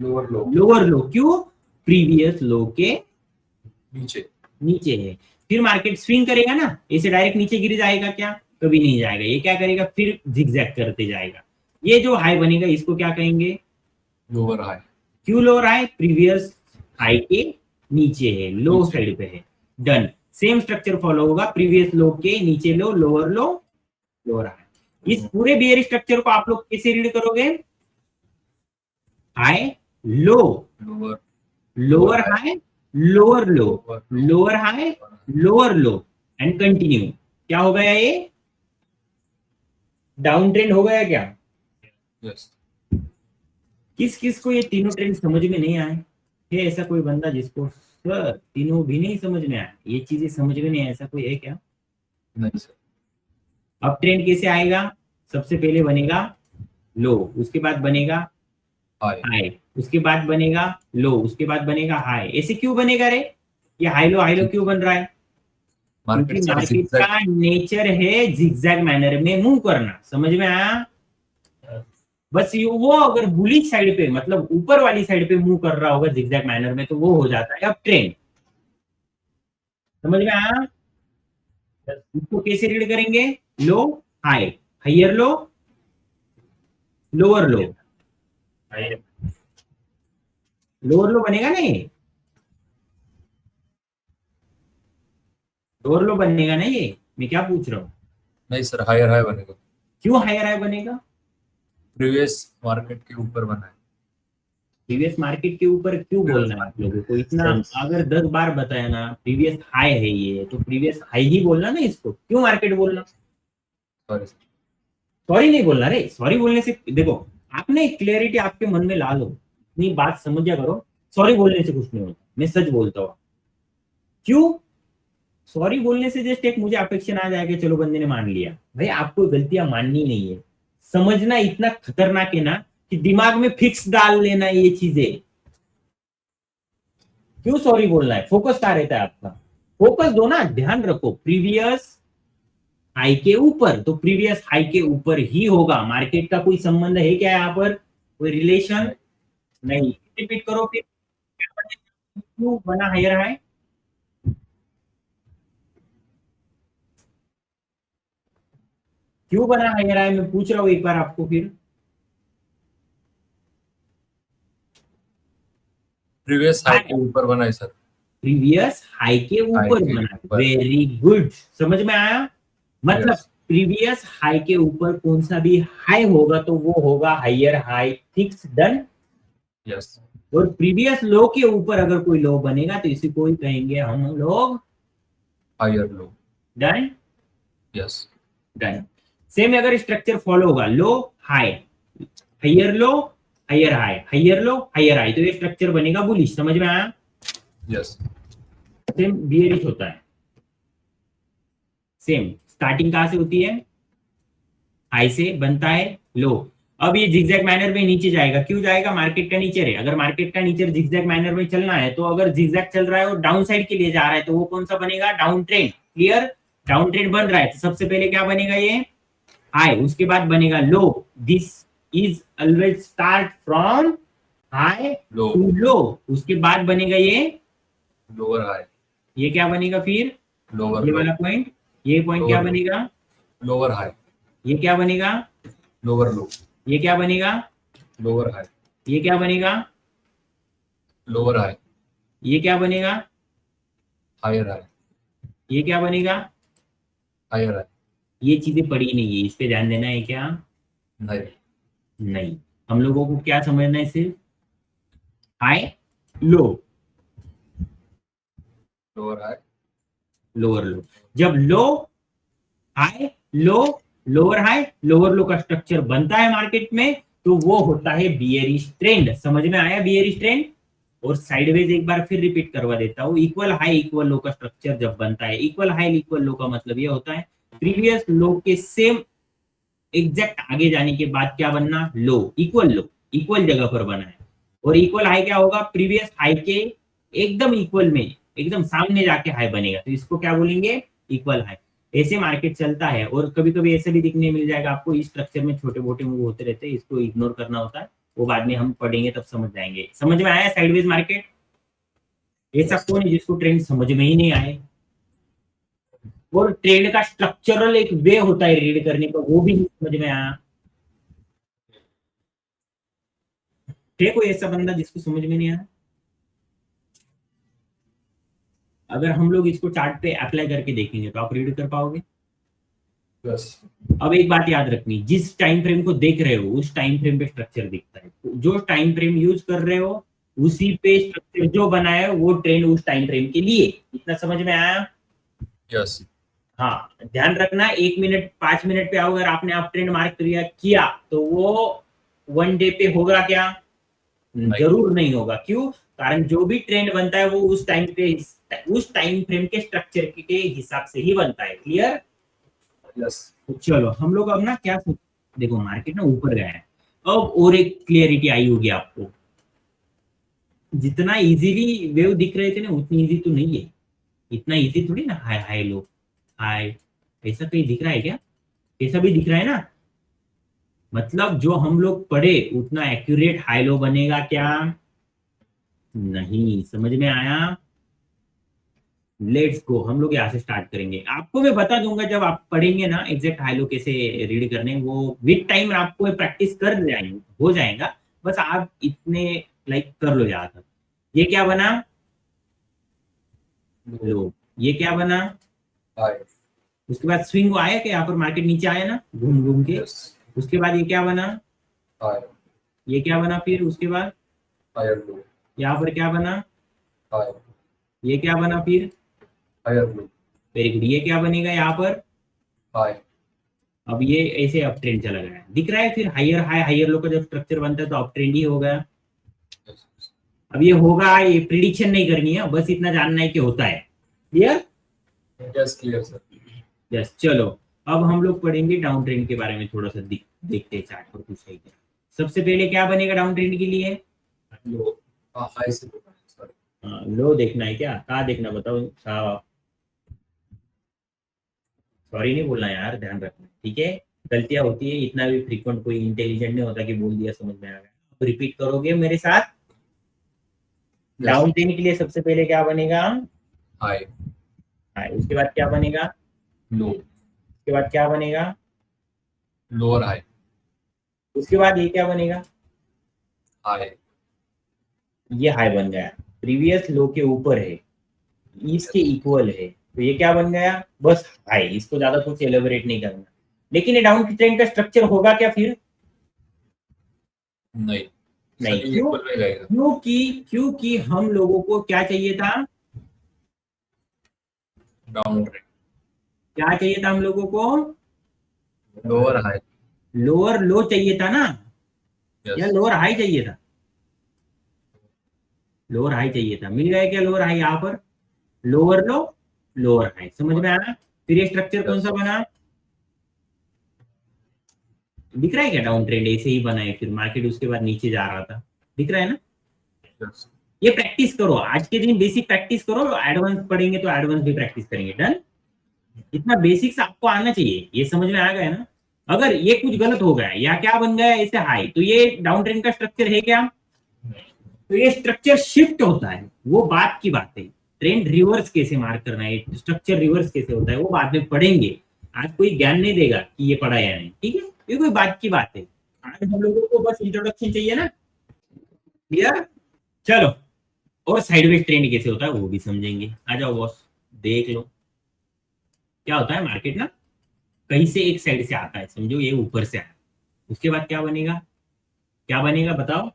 लोअर लो लोअर लो। क्यों? प्रीवियस लो के नीचे नीचे है। फिर मार्केट स्विंग करेगा ना, ऐसे डायरेक्ट नीचे गिर जाएगा क्या? कभी नहीं जाएगा। ये क्या करेगा? फिर जिगजैग करते जाएगा। ये जो हाई बनेगा इसको क्या कहेंगे? Lower high. क्यों लोअर हाई? प्रीवियस हाई के नीचे है, लो साइड पे है। डन। सेम स्ट्रक्चर फॉलो होगा, प्रीवियस लो के नीचे लो, लोअर लो, लोअर हाई। इस पूरे बियर स्ट्रक्चर को आप लोग कैसे रीड करोगे? High low, lower lower high, lower low, lower high, lower low and continue. क्या हो गया? ये डाउन ट्रेंड हो गया क्या? यस। किस किस को ये तीनों ट्रेंड समझ में नहीं आए? है ऐसा कोई बंदा जिसको सर तीनों भी नहीं समझ में आए, ये चीजें समझ में नहीं आए, ऐसा कोई है क्या? नहीं सर। अब ट्रेंड कैसे आएगा? सबसे पहले बनेगा लो, उसके बाद बनेगा हाई। हाई, उसके बाद बनेगा लो, उसके बाद बनेगा हाई। ऐसे क्यों बनेगा रे? ये हाई लो क्यों बन रहा है? क्योंकि मार्केट मार्केट का नेचर है जिगजैग मैनर में मूव करना। समझ में आया? बस ये वो अगर बुलिश साइड पे मतलब ऊपर वाली साइड पे मूव कर रहा होगा जिगजैग मैनर में तो वो हो जाता है अब ट्रेंड। समझ में आया? इसको कैसे रीड करेंगे? Low high, higher low, lower low, lower low बनेगा नहीं? लोअर लो बनेगा ना ये? मैं क्या पूछ रहा हूँ? नहीं सर, हायर हाई बनेगा। क्यों हायर हाई बनेगा? प्रीवियस मार्केट के ऊपर बना है। प्रीवियस मार्केट के ऊपर क्यों बोलना है आप लोगों को? इतना अगर 10 बार बताया ना प्रीवियस हाई है ये, तो प्रीवियस हाई ही बोलना ना इसको, क्यों मार्केट बोलना? सॉरी। सॉरी नहीं बोलना रे। सॉरी बोलने से देखो, आपने क्लियरिटी आपके मन में ला लो, अपनी बात समझा करो। सॉरी बोलने से कुछ नहीं होता, मैं सच बोलता हूँ। क्यों? सॉरी बोलने से जस्ट एक मुझे अपेक्षा आ जाएगा, चलो बंदे ने मान लिया। भाई आपको गलतियां माननी नहीं है, समझना इतना खतरनाक है ना कि दिमाग में फिक्स डाल लेना ये चीजें। क्यों सॉरी बोलना है? फोकस कहाँ रहता है आपका? फोकस दो ना, ध्यान रखो। प्रीवियस हाई के ऊपर, तो प्रीवियस हाई के ऊपर ही होगा। मार्केट का कोई संबंध है क्या यहाँ पर? कोई रिलेशन नहीं। रिपीट करो फिर। क्यों बना हायर हाई? क्यों बना हायर हाई? मैं पूछ रहा हूं एक बार आपको फिर। प्रीवियस हाई के ऊपर बना है सर। प्रीवियस हाई के ऊपर बना। वेरी गुड, समझ में आया? मतलब प्रीवियस हाई के ऊपर कौन सा भी हाई होगा तो वो होगा higher high. Fix, done. Yes. और प्रीवियस लो के ऊपर अगर कोई लो बनेगा तो इसी को ही कहेंगे हम लोग higher low. Done. Yes. Done. Same अगर स्ट्रक्चर फॉलो होगा, low high, higher low, higher high, higher low, higher high, तो ये स्ट्रक्चर बनेगा बुलिश। समझ में आया? यस। सेम बियरिश होता है। सेम स्टार्टिंग कहां से होती है? हाई से बनता है लो। अब ये जिगजैग मैनर में नीचे जाएगा। क्यों जाएगा? मार्केट का नीचे है। अगर मार्केट का नीचे जिगजैग मैनर में चलना है, तो अगर जिगजैग चल रहा है और डाउन साइड के लिए जा रहा है, तो वो कौन सा बनेगा? Down trend. Clear? Down trend बन रहा है तो सबसे पहले क्या बनेगा? ये हाई, उसके बाद बनेगा low. This is always start from high to low. उसके बाद बनेगा ये लोअर हाई। ये क्या बनेगा फिर? लोअर ये वाला पॉइंट, ये पॉइंट क्या बनेगा? Lower high. ये क्या बनेगा? Lower low. ये क्या बनेगा? Lower high. ये क्या बनेगा? Lower high. ये क्या बनेगा? Higher high. ये क्या बनेगा? Higher high. ये चीजें पड़ी नहीं है, इस पे ध्यान देना है क्या? नहीं। नहीं। हम लोगों को क्या समझना है? सिर्फ high low, lower high, lower low. जब low high low, lower high, lower low का स्ट्रक्चर बनता है मार्केट में, तो वो होता है बियरिश ट्रेंड। समझ में आया? Bearish trend. और साइडवेज एक बार फिर रिपीट करवा देता हूँ। इक्वल हाई इक्वल लो का स्ट्रक्चर जब बनता है, इक्वल हाई इक्वल लो का मतलब ये होता है प्रीवियस लो के सेम एग्जैक्ट आगे जाने के बाद क्या बनना? लो, इक्वल लो, इक्वल जगह पर बना है। और इक्वल हाई क्या होगा? प्रीवियस हाई के एकदम इक्वल में, एकदम सामने जाके हाई बनेगा, तो इसको क्या बोलेंगे? Equal high. ऐसे मार्केट चलता है। और कभी कभी ऐसे भी दिखने मिल जाएगा आपको, इस स्ट्रक्चर में छोटे मोटे मूव होते रहते हैं, इसको इग्नोर करना होता है, वो बाद में हम पढ़ेंगे तब समझ जाएंगे। समझ में आया साइडवेज मार्केट? ऐसा कौन है जिसको ट्रेंड समझ में ही नहीं आए? और ट्रेड का स्ट्रक्चरल एक वे होता है रीड करने का, वो भी समझ में आया। ठीक, कोई ऐसा बंदा जिसको समझ में नहीं आया? अगर हम लोग इसको चार्ट पे अप्लाई करके देखेंगे तो आप रीड कर पाओगे? यस। अब एक बात याद रखनी, जिस टाइम फ्रेम को देख रहे हो उस टाइम फ्रेम पे स्ट्रक्चर दिखता है, जो टाइम फ्रेम यूज कर रहे हो उसी पे स्ट्रक्चर जो बनाया है वो ट्रेंड उस टाइम फ्रेम के लिए। इतना समझ में आया? यस। हाँ, ध्यान रखना, 1 मिनट 5 मिनट पे अगर आपने आप ट्रेंड मार्क किया तो वो 1 डे पे होगा क्या? जरूर नहीं होगा। क्यों? कारण जो भी ट्रेंड बनता है वो उस टाइम पे उस टाइम फ्रेम के स्ट्रक्चर के हिसाब से ही बनता है। क्लियर? यस। चलो हम लोग अब ना क्या देखो, मार्केट ना ऊपर गया है, अब और एक क्लियरिटी आई होगी आपको। जितना इजीली वेव दिख रहे थे ना उतनी इजी तो नहीं है, इतना इजी थोड़ी ना। हाई हाई लो हाई ऐसा कहीं दिख रहा है क्या? ऐसा भी दिख रहा है ना, मतलब जो हम लोग पढ़े उतना एक्यूरेट हाई लो बनेगा क्या? नहीं। समझ में आया? लेट्स गो, हम लोग यहाँ से स्टार्ट करेंगे। आपको मैं बता दूंगा जब आप पढ़ेंगे ना एग्जैक्ट हाई लो कैसे रीड करने, वो विद टाइम आपको प्रैक्टिस कर जाएंगे, हो जाएगा। बस आप इतने लाइक कर लो ज्यादा। ये क्या बना? लो। ये क्या बना? हाई। उसके बाद स्विंग आया क्या? यहाँ पर मार्केट नीचे आया ना घूम घूम के। यस। उसके बाद ये क्या बना? हाई। ये क्या बना? फिर उसके बाद हायर लो। यहाँ पर क्या बना? हाई। ये क्या बना? फिर हायर लो। Very good. ये क्या बनेगा यहाँ पर? हाई। अब ये ऐसे अप ट्रेंड चला गया, दिख रहा है। फिर हायर हाई हायर लो का जब स्ट्रक्चर बनता है तो अप ट्रेंड ही होगा। अब ये होगा, ये प्रिडिक्शन नहीं करनी है, बस इतना जानना है कि होता है। Clear? Yes clear sir. Yes. चलो अब हम लोग पढ़ेंगे डाउन ट्रेंड के बारे में, थोड़ा सा देखते हैं चार्ट पर कुछ है क्या। सबसे पहले क्या बनेगा डाउन ट्रेंड के लिए? लो। हाई से सॉरी। लो देखना है क्या? कहाँ देखना बताओ साहब? सॉरी नहीं बोलना यार, ध्यान रखना, ठीक है? गलतियां होती है, इतना भी फ्रीक्वेंट कोई इंटेलिजेंट नहीं होता कि बोल दिया समझ में आ गया। आप रिपीट करोगे मेरे साथ। डाउन ट्रेंड के लिए सबसे पहले क्या बनेगा? हाई। हाई। उसके बाद क्या बनेगा? लो। उसके बाद क्या बनेगा? Lower high. उसके बाद ये क्या बनेगा? हाई। ये हाई बन गया, प्रीवियस लो के ऊपर है, इसके इक्वल है, तो ये क्या बन गया? बस हाई। इसको ज्यादा कुछ एलिबरेट नहीं करना। लेकिन ये डाउन ट्रेंड का स्ट्रक्चर होगा क्या फिर? नहीं। नहीं। सभी क्यों? इक्वल में जाएगा। क्योंकि हम लोगों को क्या चाहिए था? Down trend. क्या चाहिए था हम लोगों को? Lower high. लोअर लो चाहिए था ना, या यस। लोअर हाई चाहिए था? लोअर हाई चाहिए था। मिल गया क्या लोअर हाई यहाँ पर? लोअर लो लोअर हाई, समझ में आया? फिर ये स्ट्रक्चर कौन सा बना? दिख रहा है क्या? डाउन ट्रेंड ऐसे ही बना है, फिर मार्केट उसके बाद नीचे जा रहा था, दिख रहा है ना? यस। ये प्रैक्टिस करो, आज के दिन बेसिक प्रैक्टिस करो, एडवांस पढ़ेंगे तो एडवांस भी प्रैक्टिस करेंगे। डन? इतना बेसिक्स आपको आना चाहिए, ये समझ में आ गया ना? अगर ये कुछ गलत हो गया या क्या बन गया ऐसे हाई, तो ये डाउन ट्रेंड का स्ट्रक्चर है क्या? तो ये स्ट्रक्चर शिफ्ट होता है, वो बात की बात है। ट्रेंड रिवर्स कैसे मार्क करना है, स्ट्रक्चर रिवर्स कैसे होता है, वो बाद में पढ़ेंगे। आज कोई ज्ञान नहीं देगा कि ये पढ़ा या नहीं, ठीक है? ये कोई बात की बात है। आज हम लोगों को बस इंट्रोडक्शन चाहिए ना। क्लियर? चलो, और साइडवेज ट्रेंड कैसे होता है वो भी समझेंगे। आ जाओ बॉस, देख लो क्या होता है। मार्केट ना कहीं से एक साइड से आता है, समझो ये ऊपर से आया, उसके बाद क्या बनेगा? क्या बनेगा बताओ?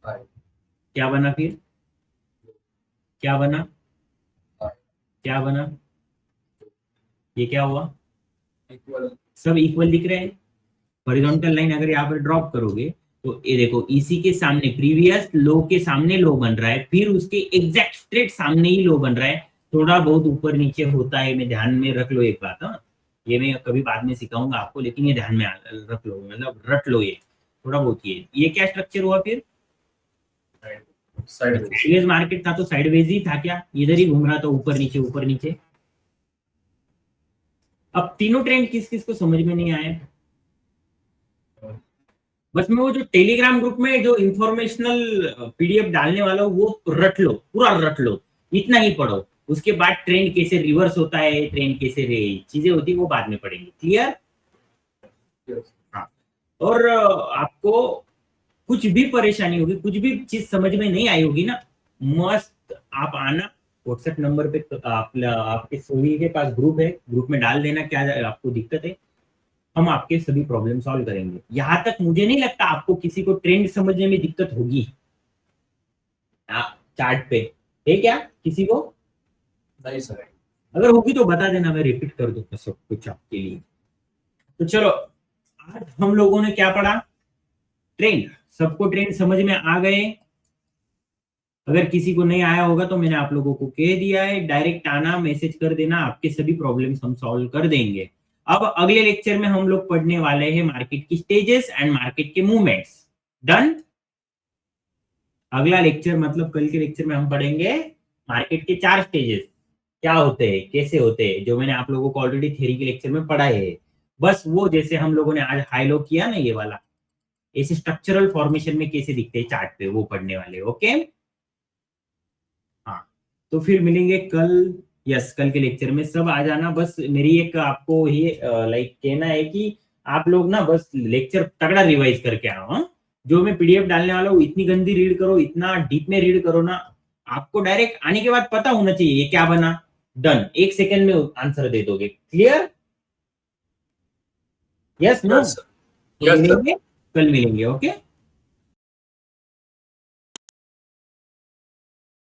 हाई। क्या बना फिर? क्या बना? हाई। क्या बना? ये क्या हुआ? इक्वल। सब इक्वल दिख रहे हैं। हॉरिजॉन्टल लाइन अगर यहाँ पर ड्रॉप करोगे तो ये देखो, इसी के सामने प्रीवियस लो के सामने लो बन रहा है, फिर उसके एग्जैक्ट स्ट्रेट सामने ही लो बन रहा है। थोड़ा बहुत ऊपर नीचे होता है, मैं ध्यान में रख लो एक बात। हाँ, ये मैं कभी बाद में सिखाऊंगा आपको, लेकिन ये ध्यान में रख लो, मतलब रट लो ये थोड़ा बहुत। ये क्या स्ट्रक्चर हुआ फिर? साइडवेज मार्केट था तो साइडवेज ही था क्या? इधर ही घूम रहा था, ऊपर नीचे ऊपर नीचे। अब तीनों ट्रेंड किस किस को समझ में नहीं आए? बस मैं वो जो टेलीग्राम ग्रुप में जो इंफॉर्मेशनल पीडीएफ डालने वाला हूँ वो रट लो, पूरा रट लो, इतना ही पढ़ो। उसके बाद ट्रेंड कैसे रिवर्स होता है, ट्रेंड कैसे चीजें होती है वो बाद में पढ़ेंगे। क्लियर? हाँ। और आपको कुछ भी परेशानी होगी, कुछ भी चीज समझ में नहीं आई होगी ना, मस्त आप आना व्हाट्सएप नंबर पे, आपके सभी के पास ग्रुप है, ग्रुप में डाल देना क्या आपको दिक्कत है, हम आपके सभी प्रॉब्लम सॉल्व करेंगे। यहां तक मुझे नहीं लगता आपको किसी को ट्रेंड समझने में दिक्कत होगी चार्ट पे, है क्या किसी को? नहीं सर। अगर होगी तो बता देना, मैं रिपीट कर दूंगा सब कुछ आपके लिए। तो चलो, आज हम लोगों ने क्या पढ़ा? ट्रेंड। सबको ट्रेंड समझ में आ गए? अगर किसी को नहीं आया होगा तो मैंने आप लोगों को कह दिया है, डायरेक्ट आना, मैसेज कर देना, आपके सभी प्रॉब्लम्स हम सॉल्व कर देंगे। अब अगले लेक्चर में हम लोग पढ़ने वाले हैं मार्केट की स्टेजेस एंड मार्केट के मूवमेंट्स। डन? अगला लेक्चर मतलब कल के लेक्चर में हम पढ़ेंगे मार्केट के 4 स्टेजेस क्या होते हैं, कैसे होते हैं, जो मैंने आप लोगों को ऑलरेडी थ्योरी के लेक्चर में पढ़ाए है। बस वो जैसे हम लोगों ने आज हाई लो किया ना, ये वाला ऐसे स्ट्रक्चरल फॉर्मेशन में कैसे दिखते हैं चार्ट पे, वो पढ़ने वाले। ओके, हाँ। तो फिर मिलेंगे कल। यस, कल के लेक्चर में सब आ जाना। बस मेरी एक आपको ये लाइक कहना है कि आप लोग ना बस लेक्चर तगड़ा रिवाइज करके आओ। हाँ? जो मैं पीडीएफ डालने वाला हूँ इतनी गंदी रीड करो, इतना डीप में रीड करो ना, आपको डायरेक्ट आने के बाद पता होना चाहिए ये क्या बना। डन, 1 सेकंड में आंसर दे दोगे। Clear? Yes no? Yes sir. मिलेंगे कल, मिलेंगे। ओके।